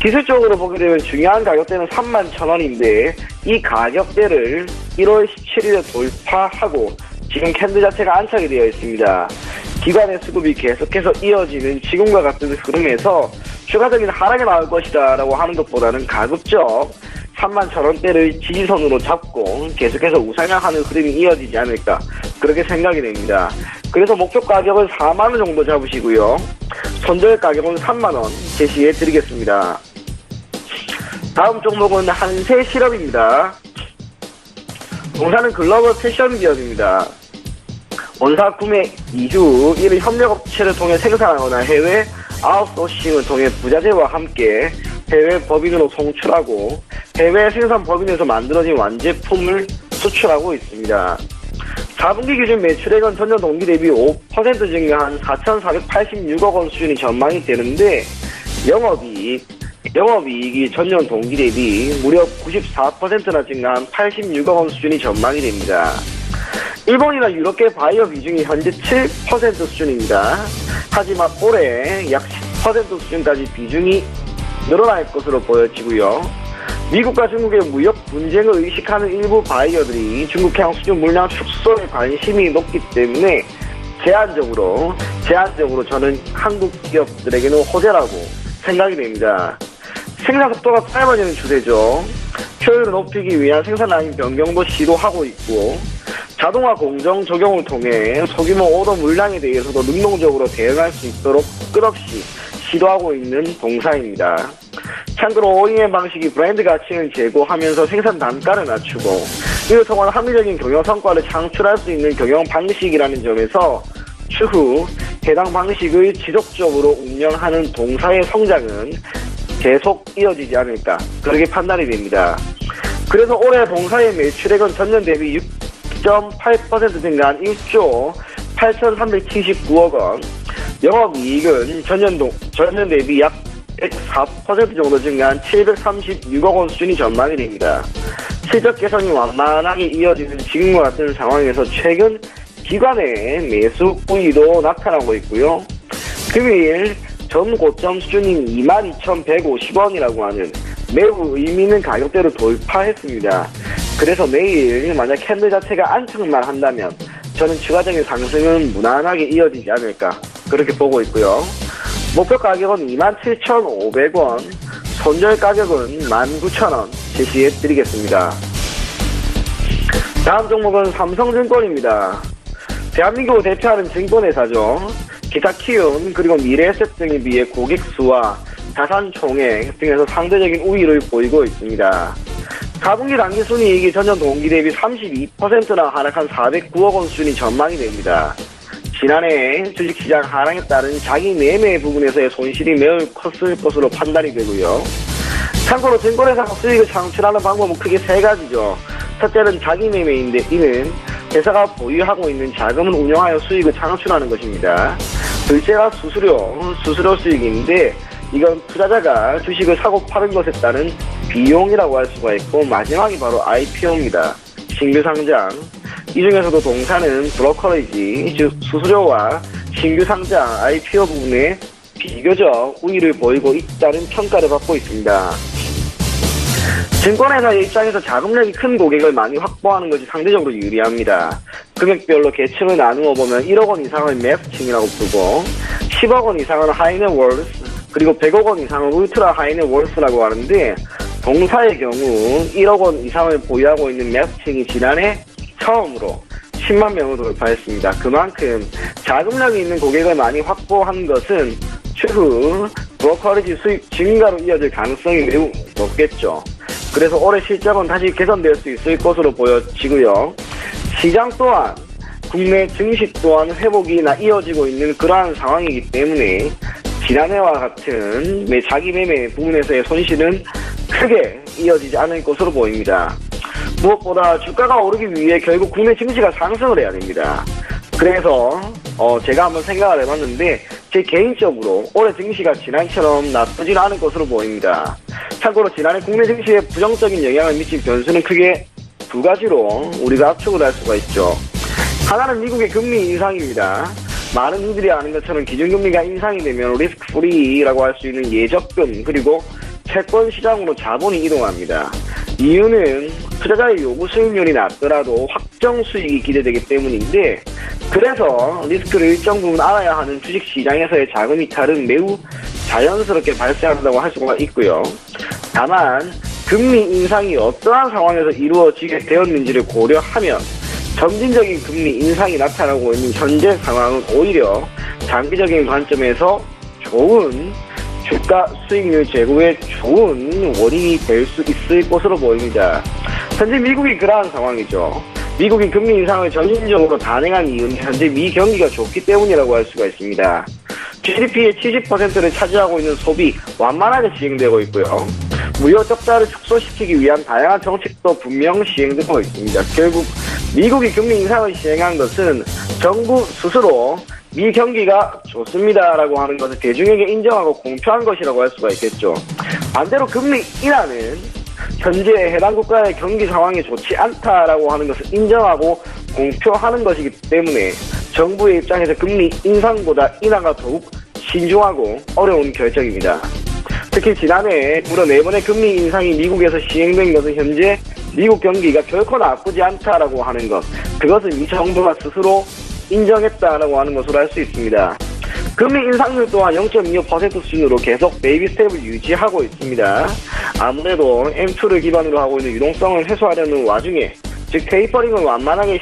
기술적으로 보게 되면 중요한 가격대는 31,000원인데 이 가격대를 1월 17일에 돌파하고 지금 캔들 자체가 안착이 되어 있습니다. 기관의 수급이 계속해서 이어지는 지금과 같은 흐름에서 추가적인 하락이 나올 것이다 라고 하는 것보다는 가급적 31,000원대를 지지선으로 잡고 계속해서 우상향하는 흐름이 이어지지 않을까 그렇게 생각이 됩니다. 그래서 목표 가격은 4만원 정도 잡으시고요. 손절 가격은 3만원 제시해 드리겠습니다. 다음 종목은 한세실업입니다. 동사는 글로벌 패션 기업입니다. 원사 구매 이후 이를 협력업체를 통해 생산하거나 해외 아웃소싱을 통해 부자재와 함께 해외 법인으로 송출하고 해외 생산 법인에서 만들어진 완제품을 수출하고 있습니다. 4분기 기준 매출액은 전년 동기 대비 5% 증가한 4,486억 원 수준이 전망이 되는데 영업이익이 전년 동기 대비 무려 94%나 증가한 86억 원 수준이 전망이 됩니다. 일본이나 유럽계 바이어 비중이 현재 7% 수준입니다. 하지만 올해 약 10% 수준까지 비중이 늘어날 것으로 보여지고요. 미국과 중국의 무역 분쟁을 의식하는 일부 바이어들이 중국향 수주 물량 축소에 관심이 높기 때문에 제한적으로 저는 한국 기업들에게는 호재라고 생각이 됩니다. 생산 속도가 짧아지는 추세죠. 효율을 높이기 위한 생산 라인 변경도 시도하고 있고 자동화 공정 적용을 통해 소규모 오더 물량에 대해서도 능동적으로 대응할 수 있도록 끝없이 시도하고 있는 동사입니다. 참고로 OEM 방식이 브랜드 가치를 제고하면서 생산 단가를 낮추고 이를 통한 합리적인 경영 성과를 창출할 수 있는 경영 방식이라는 점에서 추후 해당 방식을 지속적으로 운영하는 동사의 성장은 계속 이어지지 않을까 그렇게 판단이 됩니다. 그래서 올해 동사의 매출액은 전년 대비 6.8% 증가한 1조 8,379억 원, 영업이익은 전년 대비 약 104% 정도 증가한 736억 원 수준이 전망이 됩니다. 실적 개선이 완만하게 이어지는 지금과 같은 상황에서 최근 기관의 매수 우위도 나타나고 있고요. 금일 전 고점 수준인 22,150원이라고 하는 매우 의미 있는 가격대를 돌파했습니다. 그래서 내일 만약 캔들 자체가 안착만 한다면 저는 추가적인 상승은 무난하게 이어지지 않을까 그렇게 보고 있고요. 목표 가격은 27,500원, 손절 가격은 19,000원 제시해 드리겠습니다. 다음 종목은 삼성증권입니다. 대한민국을 대표하는 증권회사죠. 기타 키움 그리고 미래에셋 등에 비해 고객 수와 자산 총액 등에서 상대적인 우위를 보이고 있습니다. 4분기 당기순이익이 전년 동기 대비 32%나 하락한 409억 원 수준이 전망이 됩니다. 지난해 주식시장 하락에 따른 자기 매매 부분에서의 손실이 매우 컸을 것으로 판단이 되고요. 참고로 증권회사가 수익을 창출하는 방법은 크게 세 가지죠. 첫째는 자기 매매인데 이는 회사가 보유하고 있는 자금을 운용하여 수익을 창출하는 것입니다. 둘째가 수수료 수익인데 이건 투자자가 주식을 사고 파는 것에 따른 비용이라고 할 수가 있고 마지막이 바로 IPO입니다. 신규 상장. 이 중에서도 동사는 브로커리지, 즉 수수료와 신규 상장 IPO 부분에 비교적 우위를 보이고 있다는 평가를 받고 있습니다. 증권회사의 입장에서 자금력이 큰 고객을 많이 확보하는 것이 상대적으로 유리합니다. 금액별로 계층을 나누어 보면 1억 원 이상을 매스층이라고 부르고 10억 원 이상은 하이넷월스, 그리고 100억 원 이상은 울트라 하이넷월스라고 하는데 동사의 경우 1억 원 이상을 보유하고 있는 매수층이 지난해 처음으로 10만 명을 돌파했습니다. 그만큼 자금력이 있는 고객을 많이 확보한 것은 추후 브로커리지 수익 증가로 이어질 가능성이 매우 높겠죠. 그래서 올해 실적은 다시 개선될 수 있을 것으로 보여지고요. 시장 또한 국내 증시 또한 회복이 이어지고 있는 그러한 상황이기 때문에 지난해와 같은 자기 매매 부분에서의 손실은 크게 이어지지 않을 것으로 보입니다. 무엇보다 주가가 오르기 위해 결국 국내 증시가 상승을 해야 됩니다. 그래서 제가 한번 생각을 해봤는데 제 개인적으로 올해 증시가 지난해처럼 나쁘지는 않을 것으로 보입니다. 참고로 지난해 국내 증시에 부정적인 영향을 미친 변수는 크게 두 가지로 우리가 압축을 할 수가 있죠. 하나는 미국의 금리 인상입니다. 많은 이들이 아는 것처럼 기준금리가 인상이 되면 리스크 프리라고 할 수 있는 예적금 그리고 채권 시장으로 자본이 이동합니다. 이유는 투자자의 요구 수익률이 낮더라도 확정 수익이 기대되기 때문인데 그래서 리스크를 일정 부분 알아야 하는 주식시장에서의 자금 이탈은 매우 자연스럽게 발생한다고 할 수가 있고요. 다만 금리 인상이 어떠한 상황에서 이루어지게 되었는지를 고려하면 점진적인 금리 인상이 나타나고 있는 현재 상황은 오히려 장기적인 관점에서 좋은 주가 수익률 제고에 좋은 원인이 될 수 있을 것으로 보입니다. 현재 미국이 그러한 상황이죠. 미국이 금리 인상을 점진적으로 단행한 이유는 현재 미 경기가 좋기 때문이라고 할 수가 있습니다. GDP의 70%를 차지하고 있는 소비 완만하게 시행되고 있고요. 무역 적자를 축소시키기 위한 다양한 정책도 분명 시행되고 있습니다. 결국 미국이 금리 인상을 시행한 것은 정부 스스로 미 경기가 좋습니다라고 하는 것을 대중에게 인정하고 공표한 것이라고 할 수가 있겠죠. 반대로 금리 인하는 현재 해당 국가의 경기 상황이 좋지 않다라고 하는 것을 인정하고 공표하는 것이기 때문에 정부의 입장에서 금리 인상보다 인하가 더욱 신중하고 어려운 결정입니다. 특히 지난해 무려 4번의 금리 인상이 미국에서 시행된 것은 현재 미국 경기가 결코 나쁘지 않다라고 하는 것, 그것을 미 정부가 스스로 인정했다라고 하는 것으로 할 수 있습니다. 금리 인상률 또한 0.25% 수준으로 계속 베이비 스텝을 유지하고 있습니다. 아무래도 M2를 기반으로 하고 있는 유동성을 해소하려는 와중에 즉 테이퍼링을 완만하게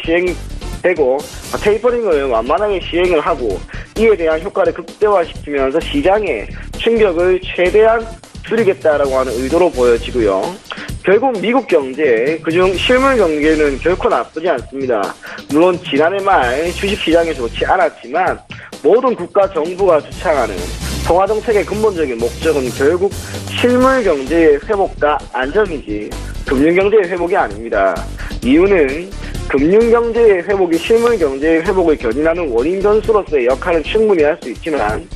시행을 하고 이에 대한 효과를 극대화시키면서 시장의 충격을 최대한 줄이겠다라고 하는 의도로 보여지고요. 결국 미국 경제, 그중 실물 경제는 결코 나쁘지 않습니다. 물론 지난해 말 주식시장이 좋지 않았지만 모든 국가 정부가 주창하는 통화정책의 근본적인 목적은 결국 실물 경제의 회복과 안정이지 금융경제의 회복이 아닙니다. 이유는 금융경제의 회복이 실물 경제의 회복을 견인하는 원인 변수로서의 역할은 충분히 할 수 있지만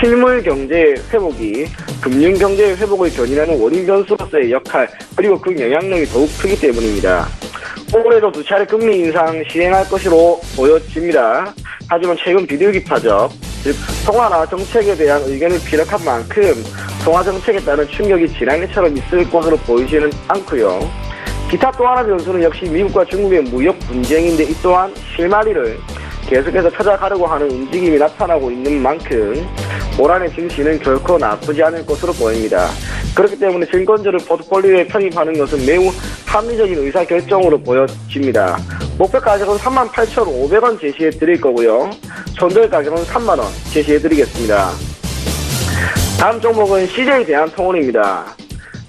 실물 경제의 회복이 금융 경제의 회복을 견인하는 원인 변수로서의 역할 그리고 그 영향력이 더욱 크기 때문입니다. 올해도 2차례 금리 인상 시행할 것으로 보여집니다. 하지만 최근 비둘기파적, 즉 통화나 정책에 대한 의견을 피력한 만큼 통화 정책에 따른 충격이 지난해처럼 있을 것으로 보이지는 않고요. 기타 또 하나 변수는 역시 미국과 중국의 무역 분쟁인데 이 또한 실마리를 계속해서 찾아가려고 하는 움직임이 나타나고 있는 만큼 올 한해 증시는 결코 나쁘지 않을 것으로 보입니다. 그렇기 때문에 증권주를 포트폴리오에 편입하는 것은 매우 합리적인 의사결정으로 보여집니다. 목표 가격은 38,500원 제시해 드릴 거고요. 손절 가격은 3만원 제시해 드리겠습니다. 다음 종목은 CJ 대한통운입니다.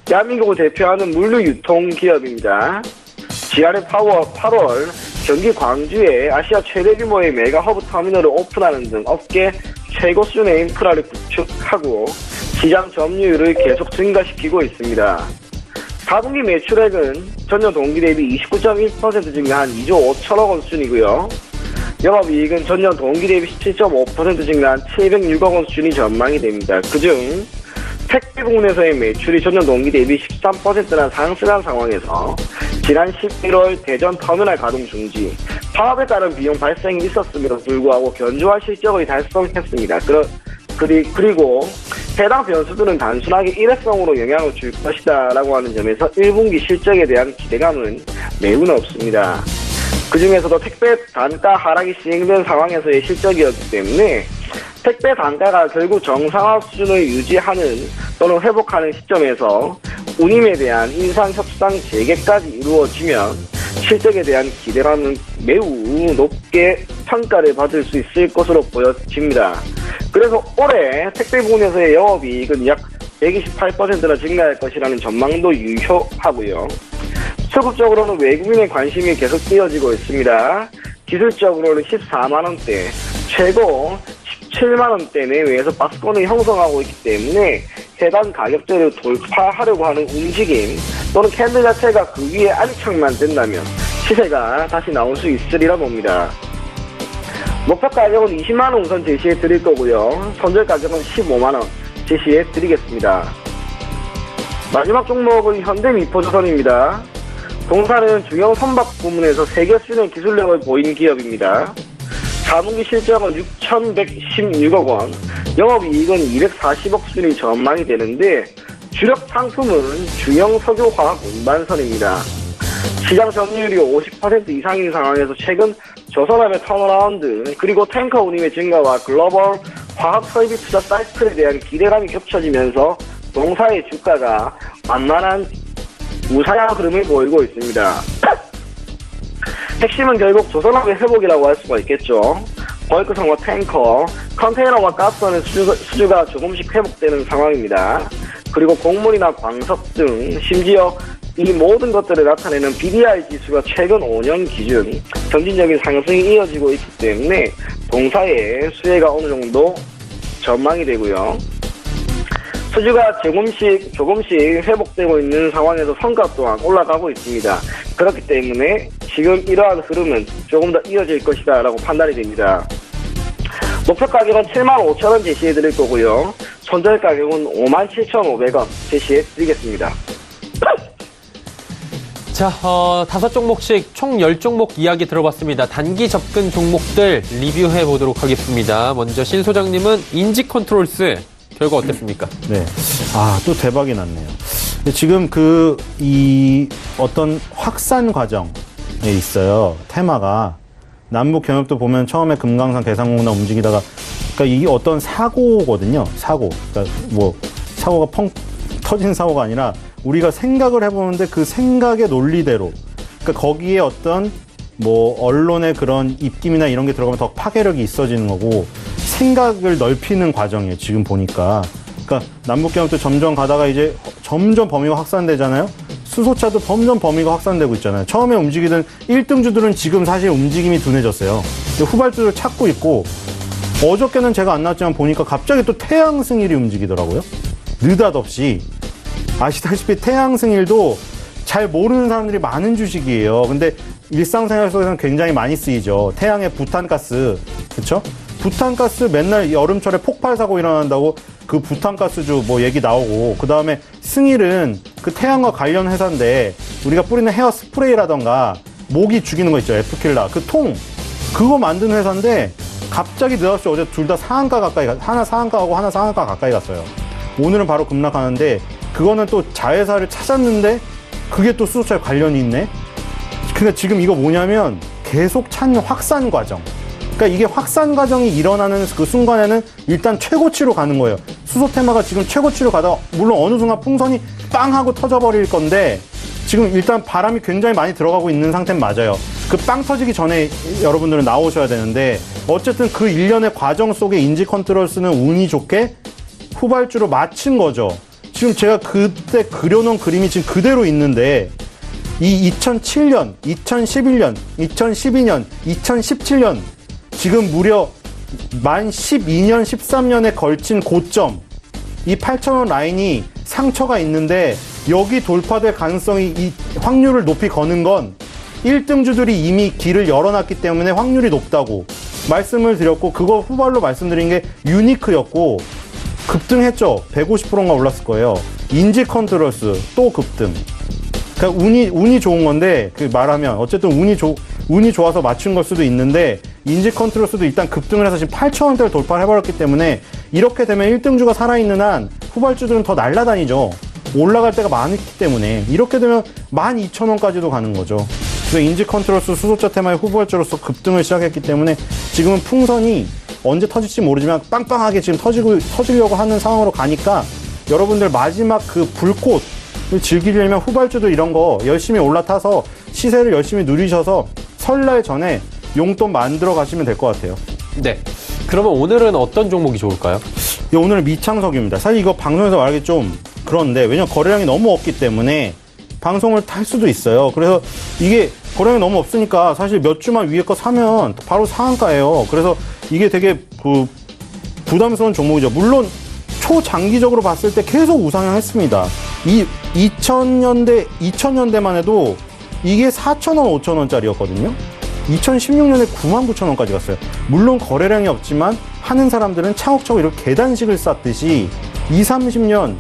대한민국을 대표하는 물류 유통 기업입니다. 지난해 8월 경기 광주에 아시아 최대 규모의 메가 허브 터미널을 오픈하는 등 업계 최고 수준의 인프라를 구축하고 시장 점유율을 계속 증가시키고 있습니다. 4분기 매출액은 전년 동기 대비 29.1% 증가한 2조 5천억 원 수준이고요. 영업이익은 전년 동기 대비 17.5% 증가한 706억 원 수준이 전망이 됩니다. 그중 택배 부문에서의 매출이 전년 동기 대비 13%나 상승한 상황에서 지난 11월 대전 터미널 가동 중지, 파업에 따른 비용 발생이 있었음에도 불구하고 견조한 실적을 달성했습니다. 그리고 해당 변수들은 단순하게 일회성으로 영향을 줄 것이다 라고 하는 점에서 1분기 실적에 대한 기대감은 매우 높습니다. 그 중에서도 택배 단가 하락이 시행된 상황에서의 실적이었기 때문에 택배 단가가 결국 정상화 수준을 유지하는 또는 회복하는 시점에서 운임에 대한 인상 협상 재개까지 이루어지면 실적에 대한 기대감은 매우 높게 평가를 받을 수 있을 것으로 보여집니다. 그래서 올해 택배 부문에서의 영업이익은 약 128%나 증가할 것이라는 전망도 유효하고요. 수급적으로는 외국인의 관심이 계속 이어지고 있습니다. 기술적으로는 14만원대, 최고 17만원대 내외에서 박스권을 형성하고 있기 때문에 해당 가격대를 돌파하려고 하는 움직임 또는 캔들 자체가 그 위에 안착만 된다면 시세가 다시 나올 수 있으리라 봅니다. 목표 가격은 20만원 우선 제시해 드릴 거고요. 선절 가격은 15만원 제시해 드리겠습니다. 마지막 종목은 현대미포조선입니다. 동사는 중형 선박 부문에서 세계 수준의 기술력을 보인 기업입니다. 4분기 실적은 6,116억 원, 영업이익은 240억 수준이 전망이 되는데 주력 상품은 중형 석유화학 운반선입니다. 시장 점유율이 50% 이상인 상황에서 최근 조선업의 턴어라운드 그리고 탱커 운임의 증가와 글로벌 화학 설비 투자 사이클에 대한 기대감이 겹쳐지면서 동사의 주가가 만만한 우상향 흐름을 보이고 있습니다. 핵심은 결국 조선업의 회복이라고 할 수가 있겠죠. 버이크선과 탱커, 컨테이너와 가스선의 수주가 조금씩 회복되는 상황입니다. 그리고 곡물이나 광석 등 심지어 이 모든 것들을 나타내는 BDI 지수가 최근 5년 기준 점진적인 상승이 이어지고 있기 때문에 동사의 수혜가 어느 정도 전망이 되고요. 수주가 조금씩 회복되고 있는 상황에서 성과 또한 올라가고 있습니다. 그렇기 때문에 지금 이러한 흐름은 조금 더 이어질 것이다 라고 판단이 됩니다. 목표 가격은 75,000원 제시해 드릴 거고요. 손절 가격은 57,500원 제시해 드리겠습니다. 자, 5종목씩 총 10종목 이야기 들어봤습니다. 단기 접근 종목들 리뷰해 보도록 하겠습니다. 먼저 신 소장님은 인지 컨트롤스 결과 어땠습니까? 네. 또 대박이 났네요. 근데 지금 어떤 확산 과정에 있어요. 테마가. 남북 경협도 보면 처음에 금강산 개성공단 움직이다가, 그러니까 이게 어떤 사고거든요. 사고. 그러니까 사고가 펑 터진 사고가 아니라 우리가 생각을 해보는데 그 생각의 논리대로. 그러니까 거기에 어떤 언론의 그런 입김이나 이런 게 들어가면 더 파괴력이 있어지는 거고, 생각을 넓히는 과정이에요, 지금 보니까. 그러니까 남북경협도 점점 가다가 이제 점점 범위가 확산되잖아요. 수소차도 점점 범위가 확산되고 있잖아요. 처음에 움직이던 1등주들은 지금 사실 움직임이 둔해졌어요. 후발주를 찾고 있고, 어저께는 제가 안 나왔지만 보니까 갑자기 또 태양승일이 움직이더라고요. 느닷없이. 아시다시피 태양승일도 잘 모르는 사람들이 많은 주식이에요. 근데 일상생활 속에서는 굉장히 많이 쓰이죠. 태양의 부탄가스, 그쵸? 부탄가스 맨날 여름철에 폭발 사고 일어난다고 그 부탄가스주 얘기 나오고, 그 다음에 승일은 그 태양과 관련 회사인데 우리가 뿌리는 헤어 스프레이라던가 모기 죽이는 거 있죠. 에프킬라. 그거 만드는 회사인데 갑자기 느닷없이 어제 둘 다 상한가 가까이 하나 상한가하고 하나 상한가 가까이 갔어요. 오늘은 바로 급락하는데, 그거는 또 자회사를 찾았는데 그게 또 수소차에 관련이 있네. 그러니까 지금 이거 뭐냐면 계속 찾는 확산 과정. 그러니까 이게 확산 과정이 일어나는 그 순간에는 일단 최고치로 가는 거예요. 수소 테마가 지금 최고치로 가다가 물론 어느 순간 풍선이 빵 하고 터져버릴 건데, 지금 일단 바람이 굉장히 많이 들어가고 있는 상태는 맞아요. 그 빵 터지기 전에 여러분들은 나오셔야 되는데, 어쨌든 그 일련의 과정 속에 인지 컨트롤스는 운이 좋게 후발주로 맞춘 거죠. 지금 제가 그때 그려놓은 그림이 지금 그대로 있는데, 이 2007년, 2011년, 2012년, 2017년, 지금 무려 만 12년, 13년에 걸친 고점, 이 8,000원 라인이 상처가 있는데, 여기 돌파될 가능성이 이 확률을 높이 거는 건 1등주들이 이미 길을 열어놨기 때문에 확률이 높다고 말씀을 드렸고, 그거 후발로 말씀드린 게 유니크였고, 급등했죠. 150%인가 올랐을 거예요. 인지 컨트롤스 또 급등. 그러니까 운이 좋은 건데, 말하면 어쨌든 운이 좋아서 맞춘 걸 수도 있는데, 인지 컨트롤스도 일단 급등을 해서 지금 8,000원대를 돌파를 해버렸기 때문에, 이렇게 되면 1등주가 살아있는 한 후발주들은 더 날아다니죠. 올라갈 때가 많기 때문에. 이렇게 되면 12,000원까지도 가는 거죠. 그래서 인지 컨트롤스 수소차 테마의 후발주로서 급등을 시작했기 때문에 지금은 풍선이 언제 터질지 모르지만 빵빵하게 지금 터지려고 하는 상황으로 가니까, 여러분들 마지막 그 불꽃, 즐기려면 후발주도 이런 거 열심히 올라타서 시세를 열심히 누리셔서 설날 전에 용돈 만들어 가시면 될 것 같아요. 네. 그러면 오늘은 어떤 종목이 좋을까요? 오늘은 미창석유입니다. 사실 이거 방송에서 말하기 좀 그런데 왜냐면 거래량이 너무 없기 때문에 방송을 탈 수도 있어요. 그래서 이게 거래량이 너무 없으니까 사실 몇 주만 위에 거 사면 바로 상한가예요. 그래서 이게 되게 부담스러운 종목이죠. 물론 초장기적으로 봤을 때 계속 우상향했습니다. 2000년대만 해도 이게 4,000원, 5,000원짜리였거든요. 2016년에 99,000원까지 갔어요. 물론 거래량이 없지만 하는 사람들은 차곡차곡 이렇게 계단식을 쌓듯이 30년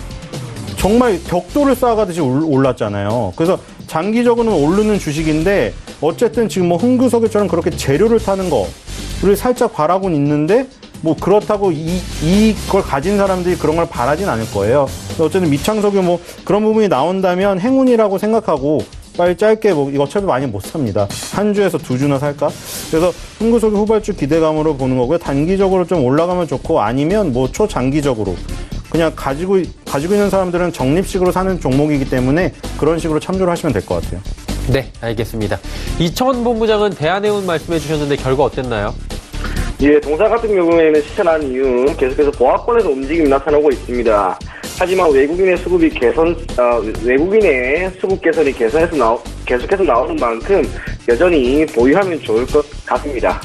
정말 벽돌을 쌓아가듯이 올랐잖아요. 그래서 장기적으로는 오르는 주식인데 어쨌든 지금 뭐 흥구석유처럼 그렇게 재료를 타는 거를 살짝 바라고는 있는데 뭐 그렇다고 이걸 가진 사람들이 그런 걸 바라진 않을 거예요. 어쨌든 미창석유 뭐 그런 부분이 나온다면 행운이라고 생각하고 빨리 짧게 뭐 이거 어차피 많이 못 삽니다. 한 주에서 2주나 살까? 그래서 흥구석유 후발주 기대감으로 보는 거고요. 단기적으로 좀 올라가면 좋고 아니면 뭐 초장기적으로 그냥 가지고 있는 사람들은 적립식으로 사는 종목이기 때문에 그런 식으로 참조를 하시면 될 것 같아요. 네, 알겠습니다. 이청원 본부장은 대한해운 말씀해 주셨는데 결과 어땠나요? 예, 동사 같은 경우에는 시천한 이유 계속해서 보합권에서 움직임이 나타나고 있습니다. 하지만 외국인의 수급 개선이 계속해서 나오는 만큼 여전히 보유하면 좋을 것 같습니다.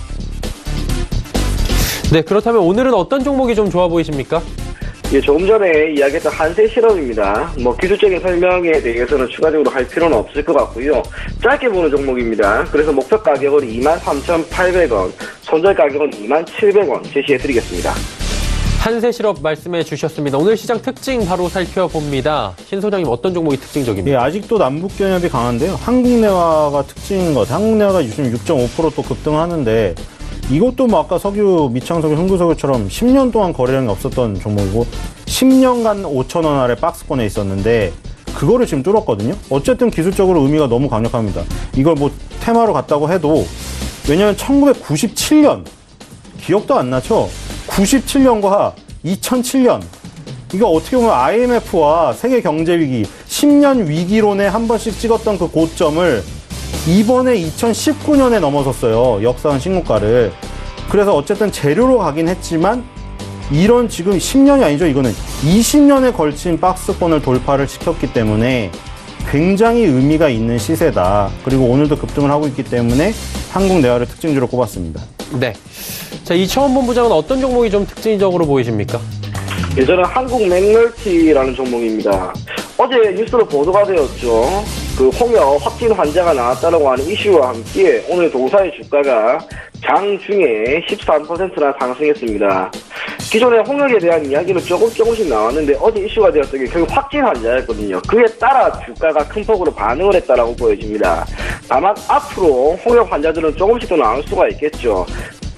네, 그렇다면 오늘은 어떤 종목이 좀 좋아 보이십니까? 예, 조금 전에 이야기했던 한세실업입니다. 뭐 기술적인 설명에 대해서는 추가적으로 할 필요는 없을 것 같고요. 짧게 보는 종목입니다. 그래서 목표 가격은 23,800원, 손절 가격은 27,000원 제시해드리겠습니다. 한세실업 말씀해 주셨습니다. 오늘 시장 특징 바로 살펴봅니다. 신 소장님 어떤 종목이 특징적입니까? 예, 아직도 남북 견협이 강한데요. 한국내화가 특징인 것 같아요. 한국내화가 요즘 6.5% 또 급등하는데 이것도 뭐 아까 석유, 미창석유, 흥구석유처럼 10년 동안 거래량이 없었던 종목이고 10년간 5,000원 아래 박스권에 있었는데 그거를 지금 뚫었거든요. 어쨌든 기술적으로 의미가 너무 강력합니다. 이걸 뭐 테마로 갔다고 해도 왜냐면 1997년 기억도 안 나죠? 97년과 2007년 이거 어떻게 보면 IMF와 세계 경제 위기 10년 위기론에 한 번씩 찍었던 그 고점을 이번에 2019년에 넘어섰어요. 역사상 신고가를. 그래서 어쨌든 재료로 가긴 했지만 이런 지금 10년이 아니죠. 이거는 20년에 걸친 박스권을 돌파를 시켰기 때문에 굉장히 의미가 있는 시세다. 그리고 오늘도 급등을 하고 있기 때문에 한국 내화를 특징주로 꼽았습니다. 네. 자, 이청원 본부장은 어떤 종목이 좀 특징적으로 보이십니까? 예, 저는 한국 맥널티라는 종목입니다. 어제 뉴스로 보도가 되었죠. 그 홍역 확진 환자가 나왔다고 하는 이슈와 함께 오늘 동사의 주가가 장중에 13%나 상승했습니다. 기존에 홍역에 대한 이야기는 조금씩 나왔는데 어제 이슈가 되었던 게 결국 확진 환자였거든요. 그에 따라 주가가 큰 폭으로 반응을 했다라고 보여집니다. 다만 앞으로 홍역 환자들은 조금씩 더 나올 수가 있겠죠.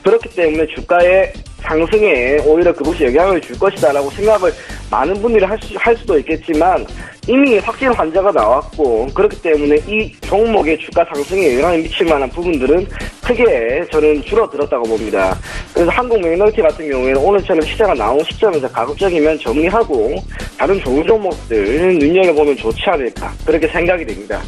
그렇기 때문에 주가의 상승에 오히려 그것이 영향을 줄 것이다라고 생각을 많은 분들이 할 수도 있겠지만 이미 확진 환자가 나왔고 그렇기 때문에 이 종목의 주가 상승에 영향을 미칠 만한 부분들은 크게 저는 줄어들었다고 봅니다. 그래서 한국 맥널티 같은 경우에는 오늘처럼 시장가 나온 시점에서 가급적이면 정리하고 다른 좋은 종목들 눈여겨보면 좋지 않을까 그렇게 생각이 됩니다.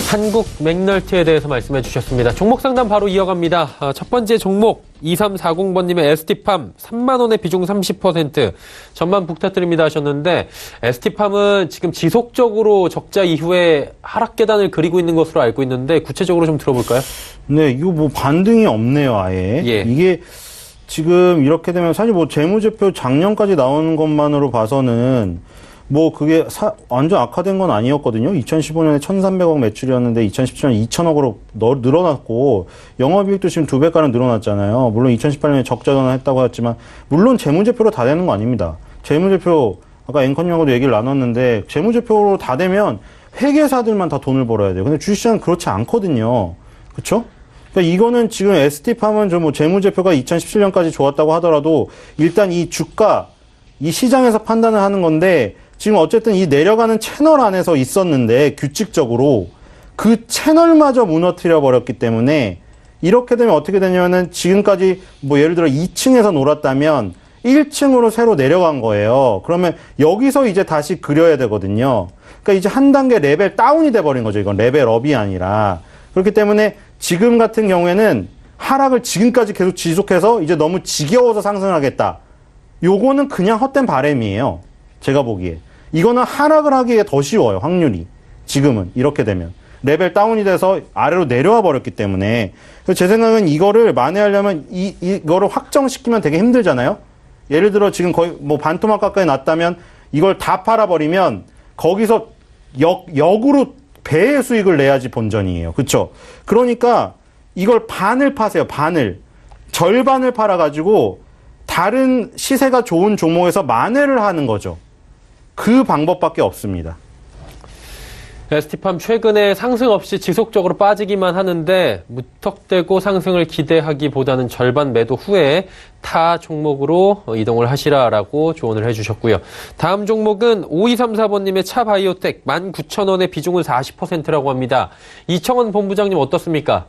한국 맥널티에 대해서 말씀해 주셨습니다. 종목 상담 바로 이어갑니다. 첫 번째 종목 2340번님의 ST팜 3만원의 비중 30% 전반 북타뜨립니다 하셨는데 ST팜은 지금 지속적으로 적자 이후에 하락 계단을 그리고 있는 것으로 알고 있는데 구체적으로 좀 들어볼까요? 네, 이거 뭐 반등이 없네요, 아예. 예. 이게 지금 이렇게 되면 사실 뭐 재무제표 작년까지 나오는 것만으로 봐서는 뭐 그게 완전 악화된 건 아니었거든요. 2015년에 1,300억 매출이었는데 2017년에 2,000억으로 늘어났고 영업이익도 지금 2배가량 늘어났잖아요. 물론 2018년에 적자 전환했다고 했지만 물론 재무제표로 다 되는 거 아닙니다. 재무제표 아까 앵커님하고도 얘기를 나눴는데 재무제표로 다 되면 회계사들만 다 돈을 벌어야 돼요. 근데 주식시장은 그렇지 않거든요. 그렇죠? 그러니까 이거는 지금 ST팜은 좀 뭐 재무제표가 2017년까지 좋았다고 하더라도 일단 이 주가 이 시장에서 판단을 하는 건데 지금 어쨌든 이 내려가는 채널 안에서 있었는데 규칙적으로 그 채널마저 무너뜨려 버렸기 때문에 이렇게 되면 어떻게 되냐면은 지금까지 뭐 예를 들어 2층에서 놀았다면 1층으로 새로 내려간 거예요. 그러면 여기서 이제 다시 그려야 되거든요. 그러니까 이제 한 단계 레벨 다운이 돼버린 거죠. 이건 레벨 업이 아니라. 그렇기 때문에 지금 같은 경우에는 하락을 지금까지 계속 지속해서 이제 너무 지겨워서 상승하겠다. 요거는 그냥 헛된 바람이에요. 제가 보기에. 이거는 하락을 하기에 더 쉬워요. 확률이. 지금은. 이렇게 되면. 레벨 다운이 돼서 아래로 내려와 버렸기 때문에. 그래서 제 생각은 이거를 만회하려면 이거를 확정시키면 되게 힘들잖아요. 예를 들어 지금 거의 뭐 반토막 가까이 났다면 이걸 다 팔아버리면 거기서 역으로 배의 수익을 내야지 본전이에요. 그쵸? 그러니까 이걸 반을 파세요. 반을. 절반을 팔아가지고 다른 시세가 좋은 종목에서 만회를 하는 거죠. 그 방법밖에 없습니다. ST팜 최근에 상승 없이 지속적으로 빠지기만 하는데 무턱대고 상승을 기대하기보다는 절반 매도 후에 타 종목으로 이동을 하시라라고 조언을 해주셨고요. 다음 종목은 5234번님의 차바이오텍 19,000원의 비중은 40%라고 합니다. 이청원 본부장님 어떻습니까?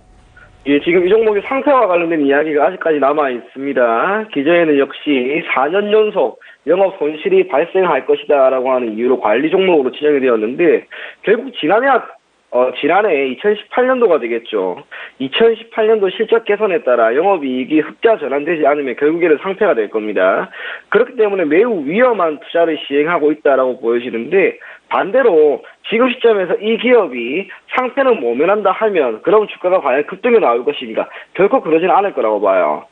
예, 지금 이 종목의 상태와 관련된 이야기가 아직까지 남아 있습니다. 기존에는 역시 4년 연속 영업 손실이 발생할 것이다라고 하는 이유로 관리 종목으로 지정이 되었는데 결국 지난해 2018년도가 되겠죠. 2018년도 실적 개선에 따라 영업이익이 흑자 전환되지 않으면 결국에는 상폐가 될 겁니다. 그렇기 때문에 매우 위험한 투자를 시행하고 있다라고 보여지는데 반대로 지금 시점에서 이 기업이 상패는 모면한다 하면 그럼 주가가 과연 급등에 나올 것인가? 결코 그러지는 않을 거라고 봐요.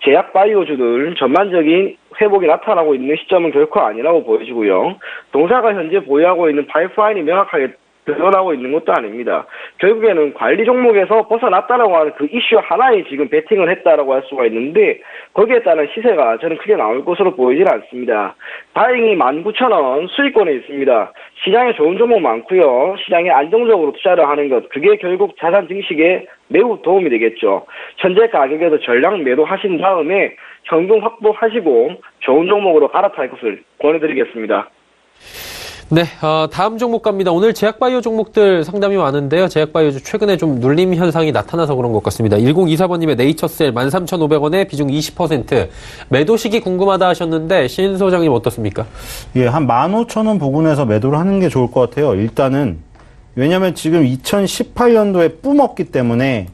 제약 바이오주들 전반적인 회복이 나타나고 있는 시점은 결코 아니라고 보여지고요. 동사가 현재 보유하고 있는 파이프라인이 명확하게 드러나고 있는 것도 아닙니다. 결국에는 관리 종목에서 벗어났다라고 하는 그 이슈 하나에 지금 베팅을 했다라고 할 수가 있는데 거기에 따른 시세가 저는 크게 나올 것으로 보이질 않습니다. 다행히 19,000원 수익권에 있습니다. 시장에 좋은 종목 많고요. 시장에 안정적으로 투자를 하는 것 그게 결국 자산 증식에 매우 도움이 되겠죠. 현재 가격에서 전량 매도하신 다음에 현금 확보하시고 좋은 종목으로 갈아탈 것을 권해드리겠습니다. 네, 다음 종목 갑니다. 오늘 제약바이오 종목들 상담이 많은데요. 제약바이오 최근에 좀 눌림 현상이 나타나서 그런 것 같습니다. 1024번님의 네이처셀 13,500원에 비중 20%. 매도 시기 궁금하다 하셨는데 신 소장님 어떻습니까? 예, 한 15,000원 부근에서 매도를 하는 게 좋을 것 같아요. 일단은 왜냐하면 지금 2018년도에 뿜었기 때문에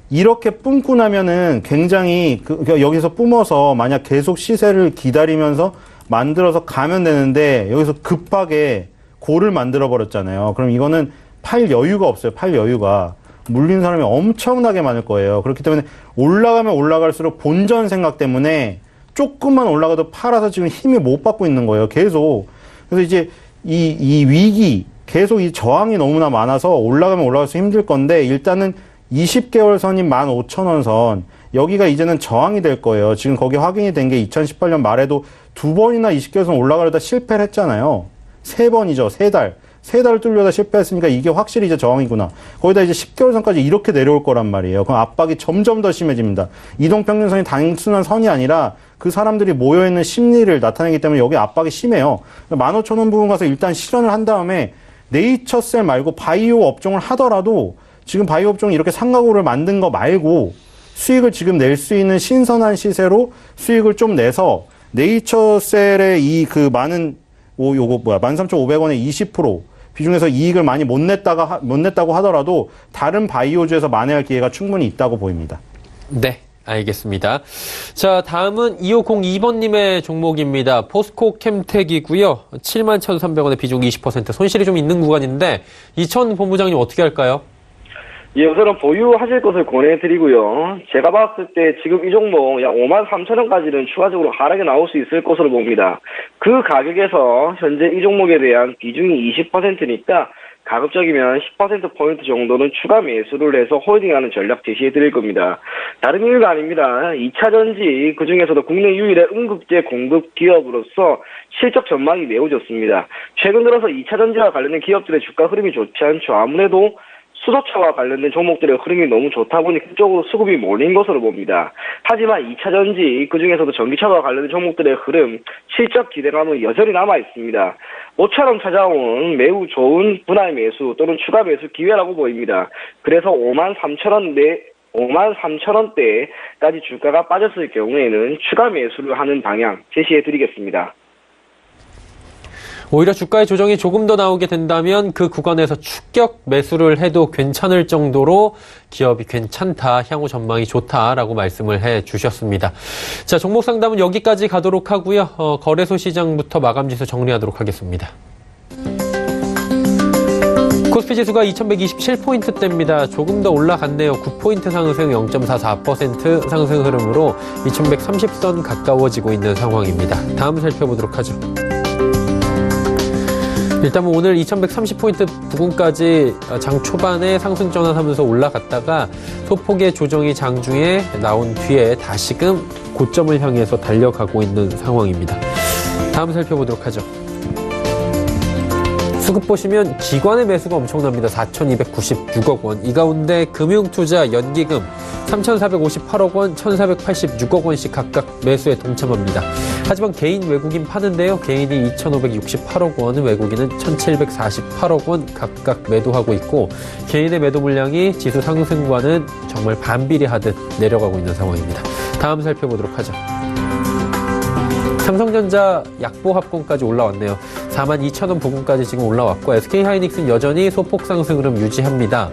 이렇게 뿜고 나면은 굉장히 여기서 뿜어서 만약 계속 시세를 기다리면서 만들어서 가면 되는데 여기서 급하게 고를 만들어 버렸잖아요. 그럼 이거는 팔 여유가 없어요. 팔 여유가. 물린 사람이 엄청나게 많을 거예요. 그렇기 때문에 올라가면 올라갈수록 본전 생각 때문에 조금만 올라가도 팔아서 지금 힘이 못 받고 있는 거예요. 계속. 그래서 이제 이 위기, 계속 이 저항이 너무나 많아서 올라가면 올라갈수록 힘들 건데 일단은 20개월 선인 15,000원 선. 여기가 이제는 저항이 될 거예요. 지금 거기 확인이 된 게 2018년 말에도 2번이나 20개월 선 올라가려다 실패를 했잖아요. 3번이죠. 3달. 3달을 뚫려다 실패했으니까 이게 확실히 이제 저항이구나. 거기다 이제 10개월 선까지 이렇게 내려올 거란 말이에요. 그럼 압박이 점점 더 심해집니다. 이동평균선이 단순한 선이 아니라 그 사람들이 모여있는 심리를 나타내기 때문에 여기 압박이 심해요. 15,000원 부분 가서 일단 실현을 한 다음에 네이처셀 말고 바이오 업종을 하더라도 지금 바이오 업종이 이렇게 상각오를 만든 거 말고 수익을 지금 낼 수 있는 신선한 시세로 수익을 좀 내서 네이처셀의 이 그 많은 요거 13,500원에 20% 비중에서 이익을 많이 못 냈다고 하더라도 다른 바이오주에서 만회할 기회가 충분히 있다고 보입니다. 네, 알겠습니다. 자, 다음은 2502번님의 종목입니다. 포스코 캠텍이고요. 71,300원에 비중 20% 손실이 좀 있는 구간인데 이천 본부장님 어떻게 할까요? 예, 우선은 보유하실 것을 권해드리고요. 제가 봤을 때 지금 이 종목 약 53,000원까지는 추가적으로 하락이 나올 수 있을 것으로 봅니다. 그 가격에서 현재 이 종목에 대한 비중이 20%니까 가급적이면 10%포인트 정도는 추가 매수를 해서 홀딩하는 전략 제시해드릴 겁니다. 다른 이유가 아닙니다. 2차전지 그중에서도 국내 유일의 응급제 공급 기업으로서 실적 전망이 매우 좋습니다. 최근 들어서 2차전지와 관련된 기업들의 주가 흐름이 좋지 않죠. 아무래도 수소차와 관련된 종목들의 흐름이 너무 좋다 보니 그쪽으로 수급이 몰린 것으로 봅니다. 하지만 2차전지 그중에서도 전기차와 관련된 종목들의 흐름, 실적 기대감은 여전히 남아 있습니다. 모처럼 찾아온 매우 좋은 분할 매수 또는 추가 매수 기회라고 보입니다. 그래서 53,000원 53,000원대까지 주가가 빠졌을 경우에는 추가 매수를 하는 방향 제시해 드리겠습니다. 오히려 주가의 조정이 조금 더 나오게 된다면 그 구간에서 추격 매수를 해도 괜찮을 정도로 기업이 괜찮다, 향후 전망이 좋다라고 말씀을 해 주셨습니다. 자, 종목 상담은 여기까지 가도록 하고요. 거래소 시장부터 마감지수 정리하도록 하겠습니다. 코스피 지수가 2127포인트대입니다. 조금 더 올라갔네요. 9포인트 상승, 0.44% 상승 흐름으로 2130선 가까워지고 있는 상황입니다. 다음 살펴보도록 하죠. 일단 오늘 2130포인트 부근까지 장 초반에 상승 전환하면서 올라갔다가 소폭의 조정이 장중에 나온 뒤에 다시금 고점을 향해서 달려가고 있는 상황입니다. 다음 살펴보도록 하죠. 수급 보시면 기관의 매수가 엄청납니다. 4,296억 원. 이 가운데 금융투자, 연기금 3,458억 원, 1,486억 원씩 각각 매수에 동참합니다. 하지만 개인 외국인 파는데요. 개인이 2,568억 원, 외국인은 1,748억 원 각각 매도하고 있고 개인의 매도 물량이 지수 상승과는 정말 반비례하듯 내려가고 있는 상황입니다. 다음 살펴보도록 하죠. 삼성전자 약보 합권까지 올라왔네요. 42,000원 부근까지 지금 올라왔고 SK하이닉스는 여전히 소폭 상승 흐름 유지합니다.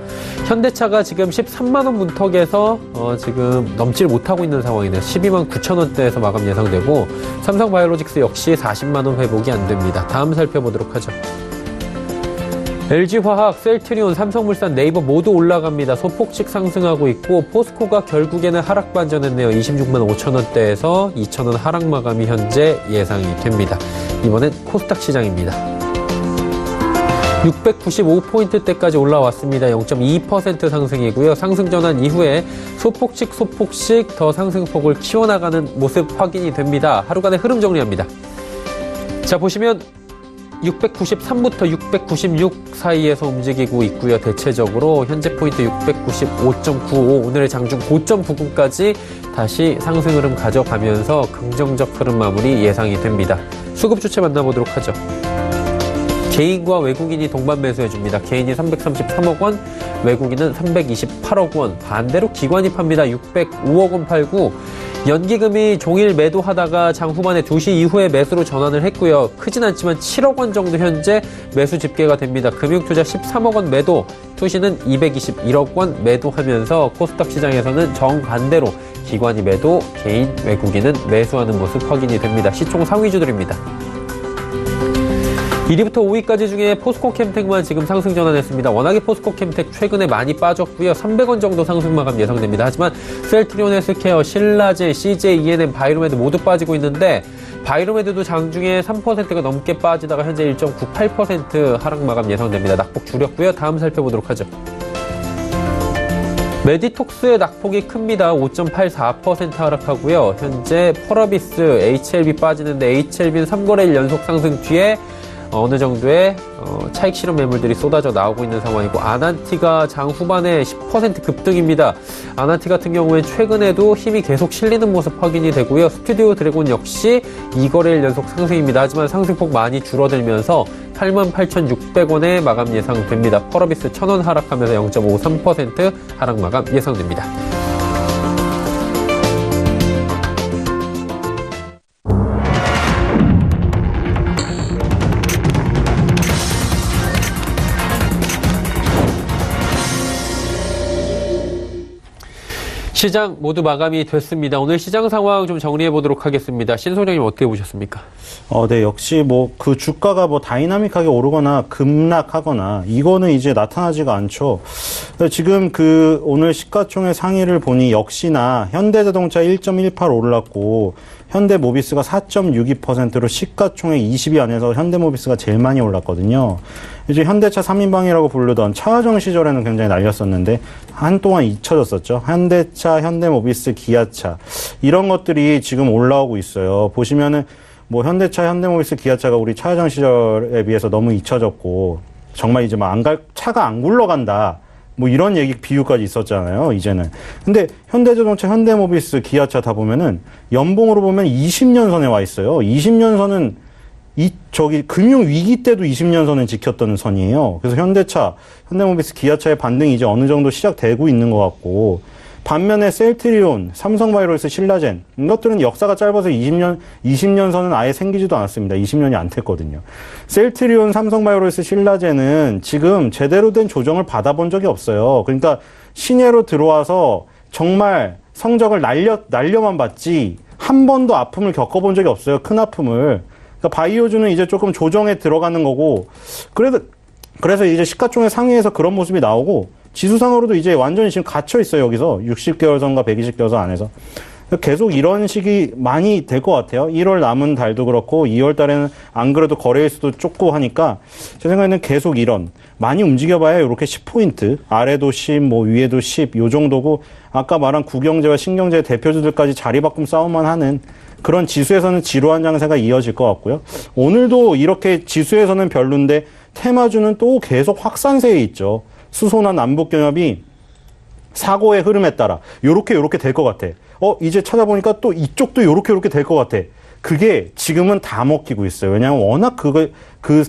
현대차가 지금 13만원 문턱에서 지금 넘질 못하고 있는 상황이네요. 12만 9천원대에서 마감 예상되고 삼성바이오로직스 역시 40만원 회복이 안 됩니다. 다음 살펴보도록 하죠. LG화학, 셀트리온, 삼성물산, 네이버 모두 올라갑니다. 소폭씩 상승하고 있고 포스코가 결국에는 하락 반전했네요. 26만 5천원대에서 2천원 하락 마감이 현재 예상이 됩니다. 이번엔 코스닥 시장입니다. 695포인트대까지 올라왔습니다. 0.2% 상승이고요. 상승 전환 이후에 소폭씩 더 상승폭을 키워나가는 모습 확인이 됩니다. 하루간의 흐름 정리합니다. 자, 보시면 693부터 696 사이에서 움직이고 있고요. 대체적으로 현재 포인트 695.95 오늘의 장중 고점 부근까지 다시 상승 흐름 가져가면서 긍정적 흐름 마무리 예상이 됩니다. 수급 주체 만나보도록 하죠. 개인과 외국인이 동반 매수해줍니다. 개인이 333억 원, 외국인은 328억 원. 반대로 기관이 팝니다. 605억 원 팔고 연기금이 종일 매도하다가 장 후반에 2시 이후에 매수로 전환을 했고요. 크진 않지만 7억 원 정도 현재 매수 집계가 됩니다. 금융투자 13억 원 매도, 투시는 221억 원 매도하면서 코스닥 시장에서는 정반대로 기관이 매도, 개인, 외국인은 매수하는 모습 확인이 됩니다. 시총 상위주들입니다. 1위부터 5위까지 중에 포스코캠텍만 지금 상승 전환했습니다. 워낙에 포스코캠텍 최근에 많이 빠졌고요. 300원 정도 상승 마감 예상됩니다. 하지만 셀트리온 헬스케어, 신라제, CJ, ENM, 바이로메드 모두 빠지고 있는데 바이로메드도 장중에 3%가 넘게 빠지다가 현재 1.98% 하락 마감 예상됩니다. 낙폭 줄였고요. 다음 살펴보도록 하죠. 메디톡스의 낙폭이 큽니다. 5.84% 하락하고요. 현재 펄어비스, HLB 빠지는데 HLB는 3거래일 연속 상승 뒤에 어느 정도의 차익 실현 매물들이 쏟아져 나오고 있는 상황이고 아난티가 장 후반에 10% 급등입니다. 아난티 같은 경우에 최근에도 힘이 계속 실리는 모습 확인이 되고요. 스튜디오 드래곤 역시 2거래일 연속 상승입니다. 하지만 상승폭 많이 줄어들면서 88,600원에 마감 예상됩니다. 펄어비스 1,000원 하락하면서 0.53% 하락 마감 예상됩니다. 시장 모두 마감이 됐습니다. 오늘 시장 상황 좀 정리해 보도록 하겠습니다. 신 소장님 어떻게 보셨습니까? 네, 역시 그 주가가 다이나믹하게 오르거나 급락하거나 이거는 이제 나타나지가 않죠. 지금 오늘 시가총액 상위를 보니 역시나 현대자동차 1.18 올랐고 현대모비스가 4.62%로 시가총액 20위 안에서 현대모비스가 제일 많이 올랐거든요. 이제 현대차 3인방이라고 부르던 차화정 시절에는 굉장히 날렸었는데 한동안 잊혀졌었죠. 현대차, 현대모비스, 기아차 이런 것들이 지금 올라오고 있어요. 보시면은 현대차, 현대모비스, 기아차가 우리 차화정 시절에 비해서 너무 잊혀졌고 정말 이제 차가 안 굴러간다. 이런 비유까지 있었잖아요, 이제는. 근데 현대자동차, 현대모비스, 기아차 다 보면은 연봉으로 보면 20년 선에 와 있어요. 20년 선은 금융위기 때도 20년 선은 지켰던 선이에요. 그래서 현대차, 현대모비스, 기아차의 반등이 이제 어느 정도 시작되고 있는 것 같고, 반면에 셀트리온, 삼성바이오로스, 신라젠 이것들은 역사가 짧아서 20년 선은 아예 생기지도 않았습니다. 20년이 안 됐거든요. 셀트리온, 삼성바이오로스, 신라젠은 지금 제대로 된 조정을 받아본 적이 없어요. 그러니까 신예로 들어와서 정말 성적을 날려만 봤지 한 번도 아픔을 겪어본 적이 없어요. 큰 아픔을. 그러니까 바이오주는 이제 조금 조정에 들어가는 거고 그래서 이제 시가총액 상위에서 그런 모습이 나오고 지수상으로도 이제 완전히 지금 갇혀 있어요. 여기서 60개월선과 120개월선 안에서. 계속 이런 식이 많이 될 것 같아요. 1월 남은 달도 그렇고 2월 달에는 안 그래도 거래일수도 좁고 하니까 제 생각에는 계속 이런 많이 움직여봐야 이렇게 10포인트 아래도 10, 뭐 위에도 10 요 정도고 아까 말한 구경제와 신경제 대표주들까지 자리바꿈 싸움만 하는 그런 지수에서는 지루한 장세가 이어질 것 같고요. 오늘도 이렇게 지수에서는 별론데 테마주는 또 계속 확산세에 있죠. 수소나 남북경협이 사고의 흐름에 따라 요렇게 될 것 같아. 이제 찾아보니까 또 이쪽도 요렇게 될 것 같아. 그게 지금은 다 먹히고 있어요. 왜냐하면 워낙 그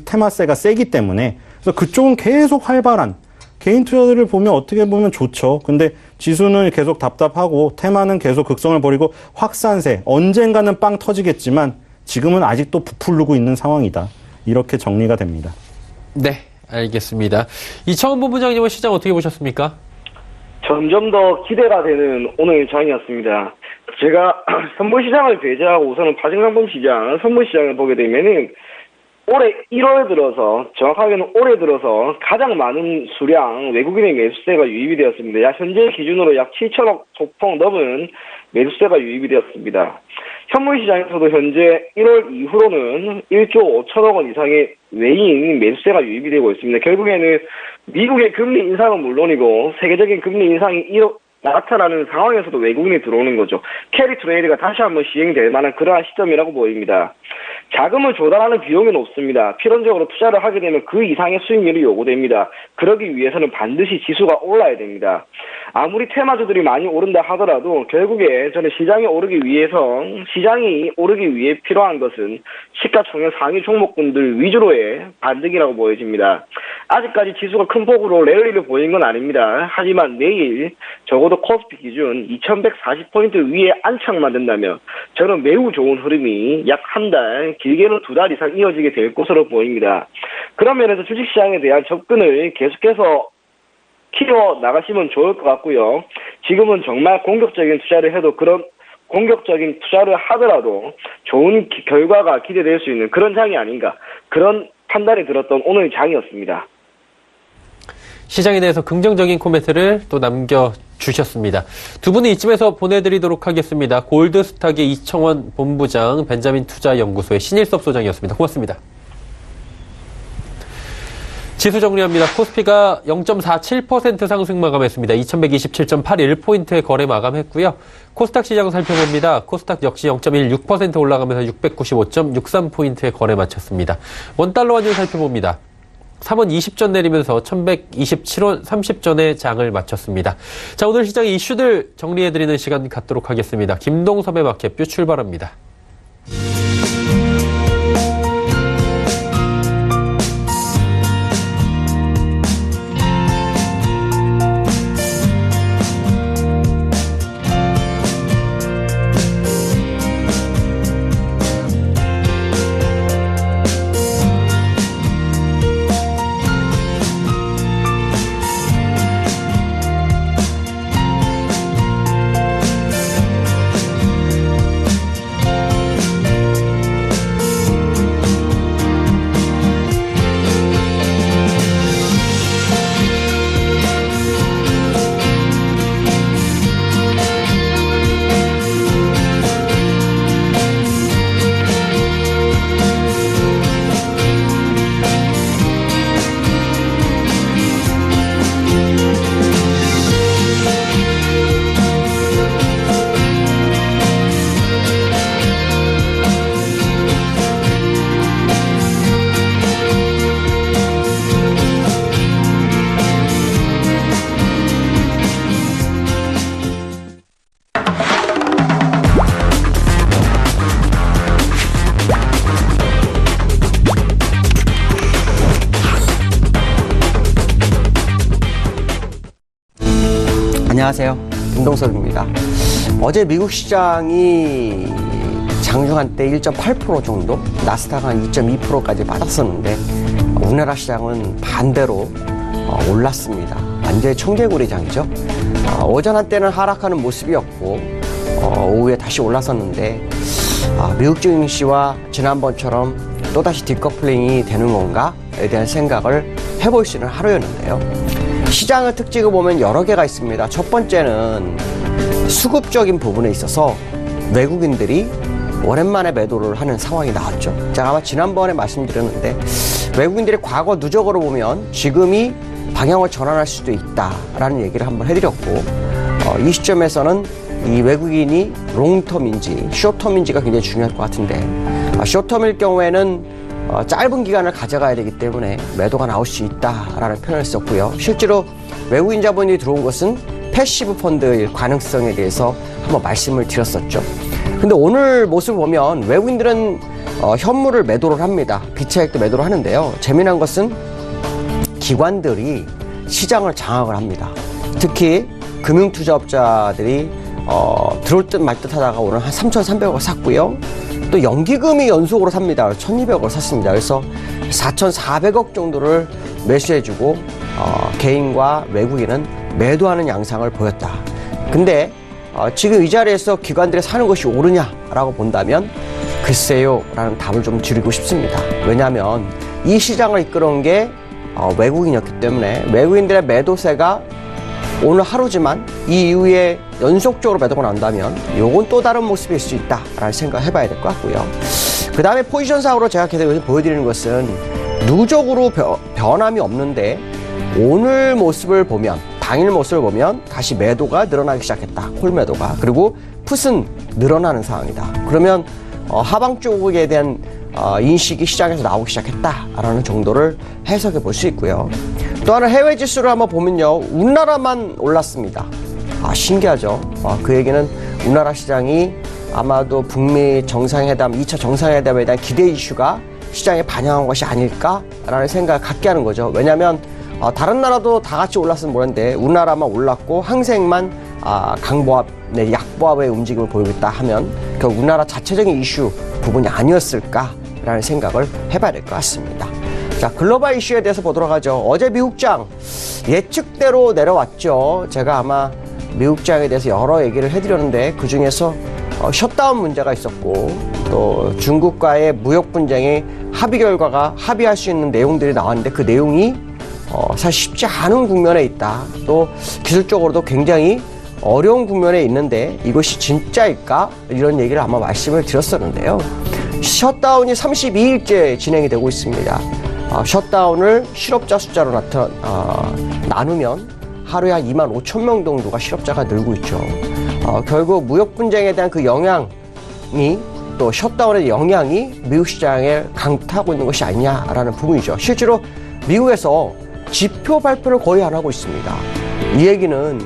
테마세가 세기 때문에. 그래서 그쪽은 계속 활발한 개인 투자들을 보면 어떻게 보면 좋죠. 근데 지수는 계속 답답하고 테마는 계속 극성을 벌이고 확산세. 언젠가는 빵 터지겠지만 지금은 아직도 부풀르고 있는 상황이다. 이렇게 정리가 됩니다. 네, 알겠습니다. 이창원 본부장님은 시장 어떻게 보셨습니까? 점점 더 기대가 되는 오늘 장이었습니다. 제가 선물시장을 배제하고 우선은 파생상품시장, 선물시장을 보게 되면은 올해 1월 들어서, 정확하게는 올해 들어서 가장 많은 수량 외국인의 매수세가 유입이 되었습니다. 현재 기준으로 약 7천억 소폭 넘은 매수세가 유입이 되었습니다. 현물시장에서도 현재 1월 이후로는 1조 5천억 원 이상의 외인 매수세가 유입이 되고 있습니다. 결국에는 미국의 금리 인상은 물론이고 세계적인 금리 인상이 나타나는 상황에서도 외국인이 들어오는 거죠. 캐리 트레이드가 다시 한번 시행될 만한 그러한 시점이라고 보입니다. 자금을 조달하는 비용이 높습니다. 필연적으로 투자를 하게 되면 그 이상의 수익률이 요구됩니다. 그러기 위해서는 반드시 지수가 올라야 됩니다. 아무리 테마주들이 많이 오른다 하더라도 결국에 저는 시장이 오르기 위해 필요한 것은 시가총액 상위 종목군들 위주로의 반등이라고 보여집니다. 아직까지 지수가 큰 폭으로 랠리를 보인 건 아닙니다. 하지만 내일 적어도 코스피 기준 2140포인트 위에 안착만 된다면 저는 매우 좋은 흐름이 약 한 달, 길게는 2달 이상 이어지게 될 것으로 보입니다. 그런 면에서 주식시장에 대한 접근을 계속해서 키워 나가시면 좋을 것 같고요. 지금은 정말 공격적인 투자를 해도 그런 공격적인 투자를 하더라도 좋은 결과가 기대될 수 있는 그런 장이 아닌가, 그런 판단이 들었던 오늘 장이었습니다. 시장에 대해서 긍정적인 코멘트를 또 남겨주셨습니다. 두 분은 이쯤에서 보내드리도록 하겠습니다. 골드스탁의 이청원 본부장, 벤자민 투자연구소의 신일섭 소장이었습니다. 고맙습니다. 지수 정리합니다. 코스피가 0.47% 상승 마감했습니다. 2127.81포인트의 거래 마감했고요. 코스닥 시장 살펴봅니다. 코스닥 역시 0.16% 올라가면서 695.63포인트의 거래 마쳤습니다. 원달러 환율 살펴봅니다. 3원 20전 내리면서 1127원 30전에 장을 마쳤습니다. 자, 오늘 시장의 이슈들 정리해드리는 시간 갖도록 하겠습니다. 김동섭의 마켓뷰 출발합니다. 안녕하세요. 김동섭입니다. 어제 미국 시장이 장중한 때 1.8% 정도, 나스닥 한 2.2%까지 빠졌었는데 우리나라 시장은 반대로 올랐습니다. 완전히 청개구리장이죠. 오전 한때는 하락하는 모습이었고 오후에 다시 올랐었는데 미국 증시와 지난번처럼 또다시 디커플링이 되는 건가에 대한 생각을 해볼 수 있는 하루였는데요. 시장의 특징을 보면 여러 개가 있습니다. 첫 번째는 수급적인 부분에 있어서 외국인들이 오랜만에 매도를 하는 상황이 나왔죠. 제가 아마 지난번에 말씀드렸는데 외국인들이 과거 누적으로 보면 지금이 방향을 전환할 수도 있다라는 얘기를 한번 해드렸고 이 시점에서는 이 외국인이 롱텀인지 숏텀인지가 굉장히 중요할 것 같은데 숏텀일 경우에는 짧은 기간을 가져가야 되기 때문에 매도가 나올 수 있다라는 표현을 썼고요. 실제로 외국인 자본이 들어온 것은 패시브 펀드일 가능성에 대해서 한번 말씀을 드렸었죠. 근데 오늘 모습을 보면 외국인들은 현물을 매도를 합니다. 비차익도 매도를 하는데요. 재미난 것은 기관들이 시장을 장악을 합니다. 특히 금융투자업자들이 들어올 듯 말 듯 하다가 오늘 한 3,300억 샀고요. 또 연기금이 연속으로 삽니다. 1,200억 샀습니다. 그래서 4,400억 정도를 매수해주고 개인과 외국인은 매도하는 양상을 보였다. 근데 지금 이 자리에서 기관들이 사는 것이 옳으냐라고 본다면 글쎄요 라는 답을 좀 드리고 싶습니다. 왜냐하면 이 시장을 이끌어온 게 외국인이었기 때문에 외국인들의 매도세가 오늘 하루지만 이 이후에 연속적으로 매도가 난다면 요건 또 다른 모습일 수 있다라는 생각을 해봐야 될 것 같고요. 그 다음에 포지션상으로 제가 계속 보여드리는 것은 누적으로 변함이 없는데 오늘 모습을 보면 당일 모습을 보면 다시 매도가 늘어나기 시작했다. 콜 매도가. 그리고 풋은 늘어나는 상황이다. 그러면 하방 쪽에 대한 인식이 시장에서 나오기 시작했다라는 정도를 해석해 볼 수 있고요. 또 하나 해외 지수를 한번 보면요. 우리나라만 올랐습니다. 신기하죠. 그 얘기는 우리나라 시장이 아마도 북미 정상회담, 2차 정상회담에 대한 기대 이슈가 시장에 반영한 것이 아닐까라는 생각을 갖게 하는 거죠. 왜냐하면 다른 나라도 다 같이 올랐으면 모르는데 우리나라만 올랐고 항생만 강보합, 약보합의 움직임을 보이겠다 하면 결국 우리나라 자체적인 이슈 부분이 아니었을까라는 생각을 해봐야 될 것 같습니다. 자, 글로벌 이슈에 대해서 보도록 하죠. 어제 미국장 예측대로 내려왔죠. 제가 아마 미국장에 대해서 여러 얘기를 해드렸는데 그 중에서 셧다운 문제가 있었고 또 중국과의 무역 분쟁의 합의 결과가 합의할 수 있는 내용들이 나왔는데 그 내용이 사실 쉽지 않은 국면에 있다. 또 기술적으로도 굉장히 어려운 국면에 있는데 이것이 진짜일까? 이런 얘기를 아마 말씀을 드렸었는데요. 셧다운이 32일째 진행이 되고 있습니다. 셧다운을 실업자 숫자로 나누면 하루에 한 25,000명 정도가 실업자가 늘고 있죠. 결국 무역 분쟁에 대한 그 영향이 또 셧다운의 영향이 미국 시장에 강타하고 있는 것이 아니냐라는 부분이죠. 실제로 미국에서 지표 발표를 거의 안 하고 있습니다. 이 얘기는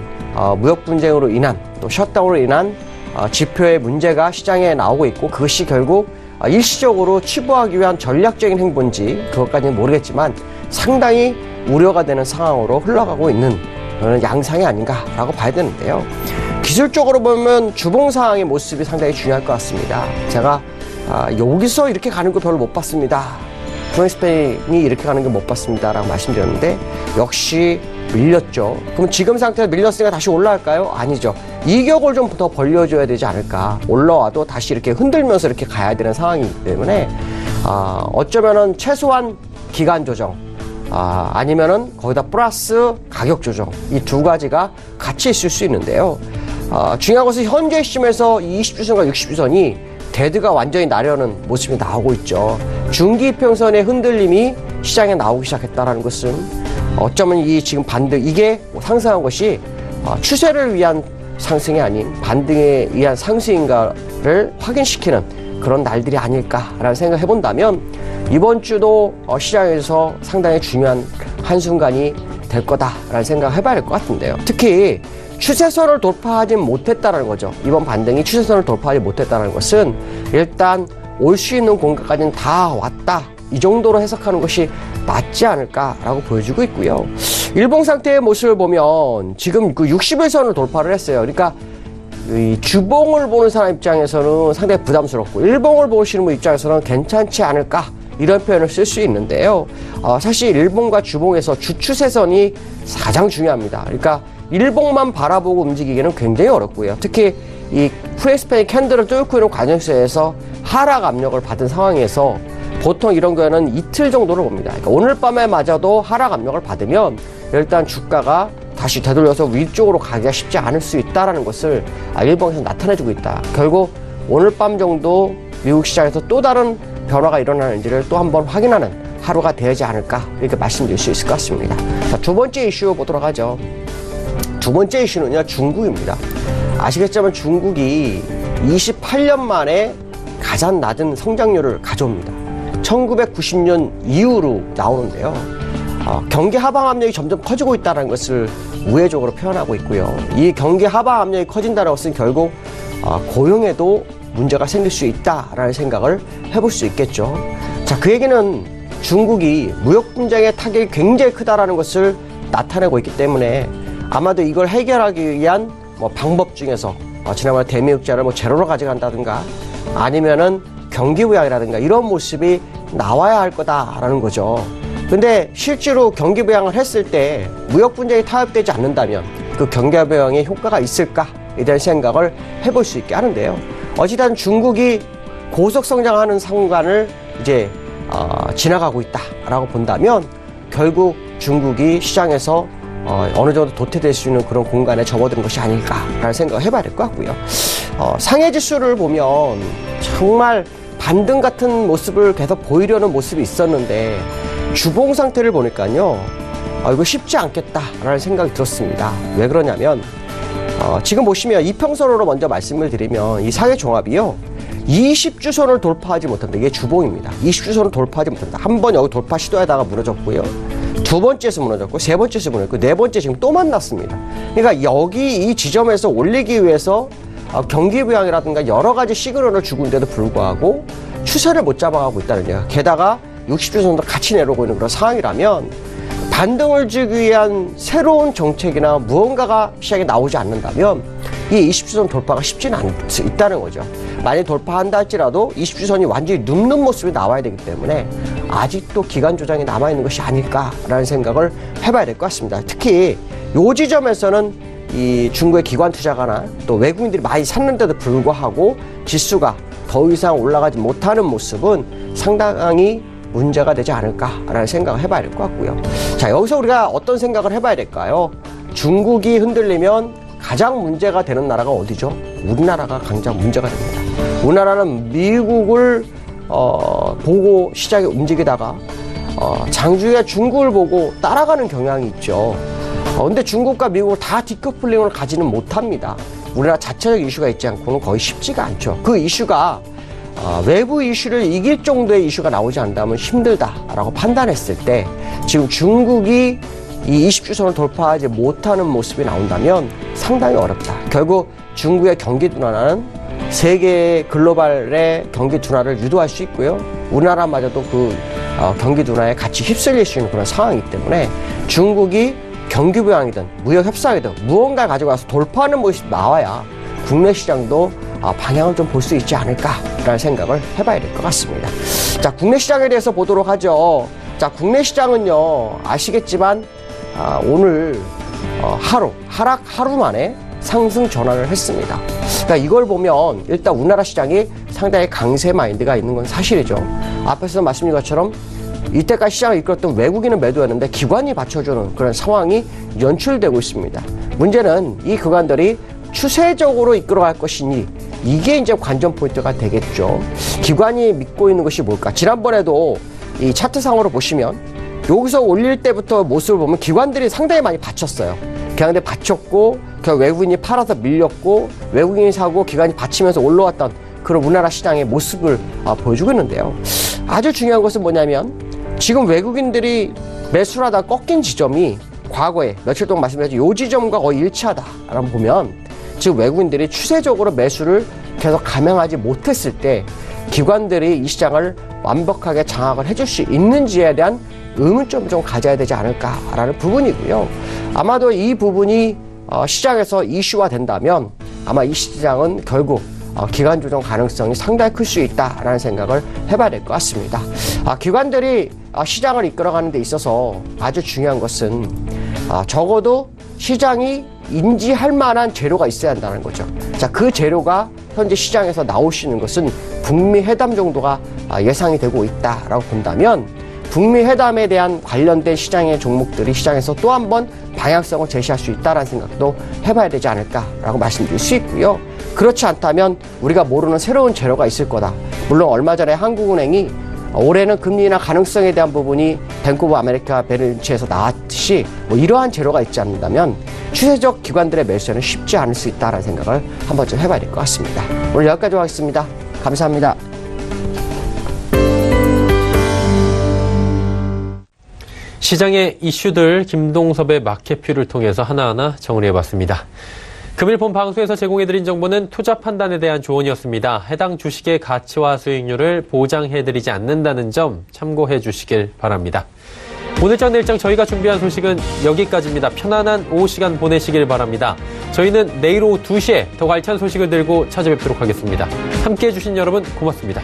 무역 분쟁으로 인한 또 셧다운으로 인한 지표의 문제가 시장에 나오고 있고 그것이 결국 일시적으로 치부하기 위한 전략적인 행보인지 그것까지는 모르겠지만 상당히 우려가 되는 상황으로 흘러가고 있는 그런 양상이 아닌가라고 봐야 되는데요. 기술적으로 보면 주봉 상황의 모습이 상당히 중요할 것 같습니다. 제가 여기서 이렇게 가는 거 별로 못 봤습니다. 프랑스페인이 이렇게 가는 거 못 봤습니다 라고 말씀드렸는데 역시 밀렸죠. 그럼 지금 상태에서 밀렸으니까 다시 올라갈까요? 아니죠. 이격을 좀 더 벌려줘야 되지 않을까. 올라와도 다시 이렇게 흔들면서 이렇게 가야 되는 상황이기 때문에 어쩌면은 최소한 기간 조정 아니면은 거기다 플러스 가격 조정 이 두 가지가 같이 있을 수 있는데요. 중요한 것은 현재 시점에서 20주선과 60주선이 데드가 완전히 나려는 모습이 나오고 있죠. 중기평선의 흔들림이 시장에 나오기 시작했다는 것은 어쩌면 이 지금 반등 이게 상승한 것이 추세를 위한 상승이 아닌 반등에 의한 상승인가를 확인시키는 그런 날들이 아닐까라는 생각을 해본다면 이번 주도 시장에서 상당히 중요한 한순간이 될 거다라는 생각을 해봐야 될 것 같은데요. 특히 추세선을 돌파하지 못했다는 거죠. 이번 반등이 추세선을 돌파하지 못했다는 것은 일단 올 수 있는 공간까지는 다 왔다. 이 정도로 해석하는 것이 맞지 않을까라고 보여주고 있고요. 일봉 상태의 모습을 보면 지금 그 60일선을 돌파를 했어요. 그러니까 이 주봉을 보는 사람 입장에서는 상당히 부담스럽고 일봉을 보시는 분 입장에서는 괜찮지 않을까 이런 표현을 쓸 수 있는데요. 사실 일봉과 주봉에서 주추세선이 가장 중요합니다. 그러니까 일봉만 바라보고 움직이기는 굉장히 어렵고요. 특히 이 프레스펜이 캔들을 뚫고 있는 과정에서 하락 압력을 받은 상황에서 보통 이런 경우에는 이틀 정도를 봅니다. 그러니까 오늘 밤에 마저도 하락 압력을 받으면 일단 주가가 다시 되돌려서 위쪽으로 가기가 쉽지 않을 수 있다는 것을 일봉에서 나타내주고 있다. 결국 오늘 밤 정도 미국 시장에서 또 다른 변화가 일어나는지를 또 한번 확인하는 하루가 되지 않을까 이렇게 말씀드릴 수 있을 것 같습니다. 자, 두 번째 이슈 보도록 하죠. 두 번째 이슈는요, 중국입니다. 아시겠지만 중국이 28년 만에 가장 낮은 성장률을 가져옵니다. 1990년 이후로 나오는데요. 경기 하방 압력이 점점 커지고 있다는 것을 우회적으로 표현하고 있고요. 이 경기 하방 압력이 커진다는 것은 결국 고용에도 문제가 생길 수 있다라는 생각을 해볼 수 있겠죠. 자, 그 얘기는 중국이 무역 분쟁의 타격이 굉장히 크다라는 것을 나타내고 있기 때문에 아마도 이걸 해결하기 위한 방법 중에서 지난번에 대미흑자를 제로로 가져간다든가 아니면은 경기 부양이라든가 이런 모습이 나와야 할 거다라는 거죠. 근데 실제로 경기 부양을 했을 때 무역 분쟁이 타협되지 않는다면 그 경기 부양의 효과가 있을까에 대한 생각을 해볼 수 있게 하는데요. 어찌든 중국이 고속 성장하는 상관을 이제 지나가고 있다라고 본다면 결국 중국이 시장에서 어느 정도 도태될 수 있는 그런 공간에 접어드는 것이 아닐까라는 생각을 해봐야 될 것 같고요. 상해 지수를 보면 정말 반등 같은 모습을 계속 보이려는 모습이 있었는데 주봉 상태를 보니까요, 이거 쉽지 않겠다라는 생각이 들었습니다. 왜 그러냐면 지금 보시면 이평선으로 먼저 말씀을 드리면 이 상해 종합이요 20주선을 돌파하지 못한다. 이게 주봉입니다. 20주선을 돌파하지 못한다. 한 번 여기 돌파 시도하다가 무너졌고요. 두 번째에서 무너졌고, 세 번째에서 무너졌고, 네 번째 지금 또 만났습니다. 그러니까 여기 이 지점에서 올리기 위해서 경기 부양이라든가 여러 가지 시그널을 주고 있는데도 불구하고 추세를 못 잡아가고 있다는 얘기예요. 게다가 60주선도 같이 내려오고 있는 그런 상황이라면 반등을 주기 위한 새로운 정책이나 무언가가 시장에 나오지 않는다면 이 20주선 돌파가 쉽지는 않다는 거죠. 만약 돌파한다 할지라도 20주선이 완전히 눕는 모습이 나와야 되기 때문에 아직도 기간 조정이 남아있는 것이 아닐까라는 생각을 해봐야 될 것 같습니다. 특히 이 지점에서는 이 중국의 기관 투자가나 또 외국인들이 많이 샀는데도 불구하고 지수가 더 이상 올라가지 못하는 모습은 상당히 문제가 되지 않을까라는 생각을 해봐야 될 것 같고요. 자, 여기서 우리가 어떤 생각을 해봐야 될까요? 중국이 흔들리면 가장 문제가 되는 나라가 어디죠? 우리나라가 가장 문제가 됩니다. 우리나라는 미국을 보고 시장에 움직이다가 장중에 중국을 보고 따라가는 경향이 있죠. 근데 중국과 미국을 다 디커플링을 가지는 못합니다. 우리나라 자체적 이슈가 있지 않고는 거의 쉽지가 않죠. 그 이슈가 외부 이슈를 이길 정도의 이슈가 나오지 않는다면 힘들다라고 판단했을 때 지금 중국이 이 20주선을 돌파하지 못하는 모습이 나온다면 상당히 어렵다. 결국 중국의 경기 둔화는 세계 글로벌의 경기 둔화를 유도할 수 있고요. 우리나라마저도 그 경기 둔화에 같이 휩쓸릴 수 있는 그런 상황이기 때문에 중국이 경기 부양이든 무역 협상이든 무언가를 가지고 와서 돌파하는 모습이 나와야 국내 시장도 방향을 좀 볼 수 있지 않을까라는 생각을 해봐야 될 것 같습니다. 자, 국내 시장에 대해서 보도록 하죠. 자, 국내 시장은요, 아시겠지만 오늘 하락 하루 만에 상승 전환을 했습니다. 그러니까 이걸 보면 일단 우리나라 시장이 상당히 강세 마인드가 있는 건 사실이죠. 앞에서 말씀드린 것처럼 이때까지 시장을 이끌었던 외국인은 매도였는데 기관이 받쳐주는 그런 상황이 연출되고 있습니다. 문제는 이 기관들이 추세적으로 이끌어갈 것이니 이게 이제 관전 포인트가 되겠죠. 기관이 믿고 있는 것이 뭘까? 지난번에도 이 차트상으로 보시면 여기서 올릴 때부터 모습을 보면 기관들이 상당히 많이 받쳤어요. 기관들이 받쳤고 외국인이 팔아서 밀렸고 외국인이 사고 기관이 받치면서 올라왔던 그런 우리나라 시장의 모습을 보여주고 있는데요. 아주 중요한 것은 뭐냐면 지금 외국인들이 매수를 하다 꺾인 지점이 과거에 며칠 동안 말씀드렸죠. 이 지점과 거의 일치하다라고 보면 지금 외국인들이 추세적으로 매수를 계속 감행하지 못했을 때 기관들이 이 시장을 완벽하게 장악을 해줄 수 있는지에 대한 의문점을 좀 가져야 되지 않을까라는 부분이고요. 아마도 이 부분이 시장에서 이슈화 된다면 아마 이 시장은 결국 기관 조정 가능성이 상당히 클 수 있다라는 생각을 해봐야 될 것 같습니다. 기관들이 시장을 이끌어가는 데 있어서 아주 중요한 것은 적어도 시장이 인지할 만한 재료가 있어야 한다는 거죠. 자, 그 재료가 현재 시장에서 나올 수 있는 것은 북미 회담 정도가 예상이 되고 있다라고 본다면 북미 회담에 대한 관련된 시장의 종목들이 시장에서 또 한 번 방향성을 제시할 수 있다는 생각도 해봐야 되지 않을까라고 말씀드릴 수 있고요. 그렇지 않다면 우리가 모르는 새로운 재료가 있을 거다. 물론 얼마 전에 한국은행이 올해는 금리 인하 가능성에 대한 부분이 뱅크 오브 아메리카 베를린치에서 나왔듯이 이러한 재료가 있지 않는다면 추세적 기관들의 매수는 쉽지 않을 수 있다는 생각을 한번 좀 해봐야 될 것 같습니다. 오늘 여기까지 하겠습니다. 감사합니다. 시장의 이슈들 김동섭의 마켓뷰를 통해서 하나하나 정리해봤습니다. 금일본 방송에서 제공해드린 정보는 투자 판단에 대한 조언이었습니다. 해당 주식의 가치와 수익률을 보장해드리지 않는다는 점 참고해 주시길 바랍니다. 오늘장 내일장 저희가 준비한 소식은 여기까지입니다. 편안한 오후 시간 보내시길 바랍니다. 저희는 내일 오후 2시에 더 알찬 소식을 들고 찾아뵙도록 하겠습니다. 함께해 주신 여러분 고맙습니다.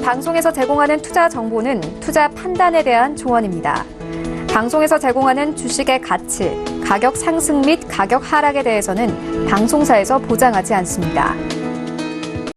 방송에서 제공하는 투자 정보는 투자 판단에 대한 조언입니다. 방송에서 제공하는 주식의 가치, 가격 상승 및 가격 하락에 대해서는 방송사에서 보장하지 않습니다.